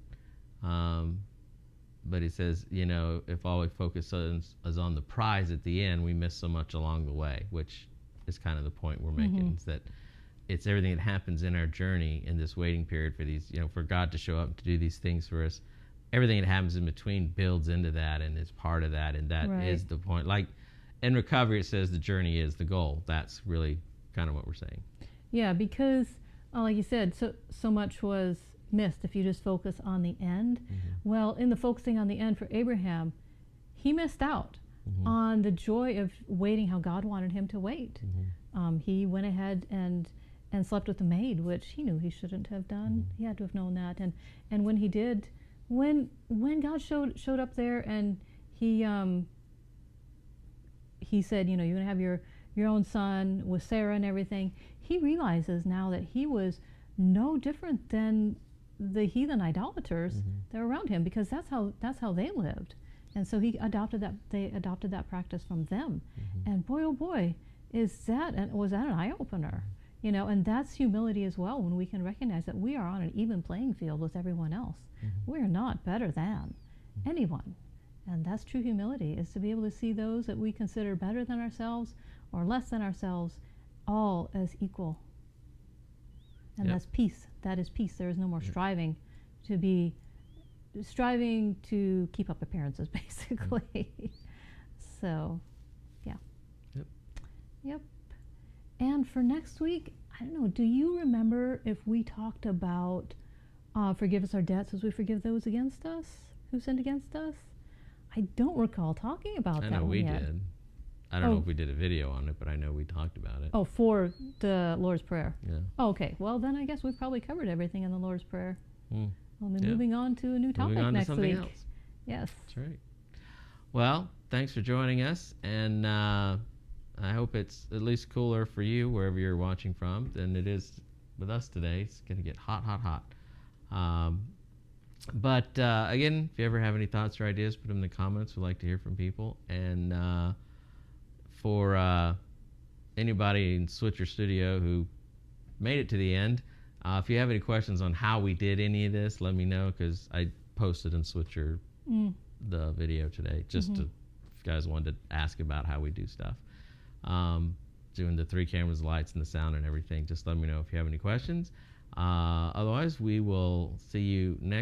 But he says, if all we focus is on the prize at the end, we miss so much along the way, which is kind of the point we're making, is that it's everything that happens in our journey in this waiting period for these, for God to show up and to do these things for us. Everything that happens in between builds into that and is part of that, and that is the point. Like in recovery, it says the journey is the goal. That's really kind of what we're saying. Yeah, because, like you said, so much was missed if you just focus on the end. Well, in the focusing on the end for Abraham, he missed out on the joy of waiting how God wanted him to wait. He went ahead and slept with the maid, which he knew he shouldn't have done. He had to have known that. And when he did, when God showed up there and he said, you're going to have your own son with Sarah and everything, he realizes now that he was no different than the heathen idolaters that were around him, because that's how they lived. And so they adopted that practice from them. And boy, oh boy, was that an eye-opener. And that's humility as well, when we can recognize that we are on an even playing field with everyone else. We're not better than anyone. And that's true humility, is to be able to see those that we consider better than ourselves or less than ourselves all as equal. And that's peace. That is peace. There is no more striving to keep up appearances, basically. So, yeah. Yep. Yep. And for next week, I don't know, do you remember if we talked about forgive us our debts as we forgive those against us, who sinned against us? I don't recall talking about that I know one we yet. did. I don't know if we did a video on it, but I know we talked about it. Oh, for the Lord's Prayer. Yeah. Oh, okay. Well, then I guess we've probably covered everything in the Lord's Prayer. Mm. We'll be Yeah. moving on to a new topic Moving on next to something week. else. Yes. That's right. Well, thanks for joining us, and I hope it's at least cooler for you wherever you're watching from than it is with us today. It's going to get hot, hot, hot. But again, if you ever have any thoughts or ideas, put them in the comments. We'd like to hear from people. And for anybody in Switcher Studio who made it to the end, if you have any questions on how we did any of this, let me know, because I posted in Switcher the video today just to, if you guys wanted to ask about how we do stuff. Doing the 3 cameras, the lights, and the sound and everything. Just let me know if you have any questions. Otherwise, we will see you next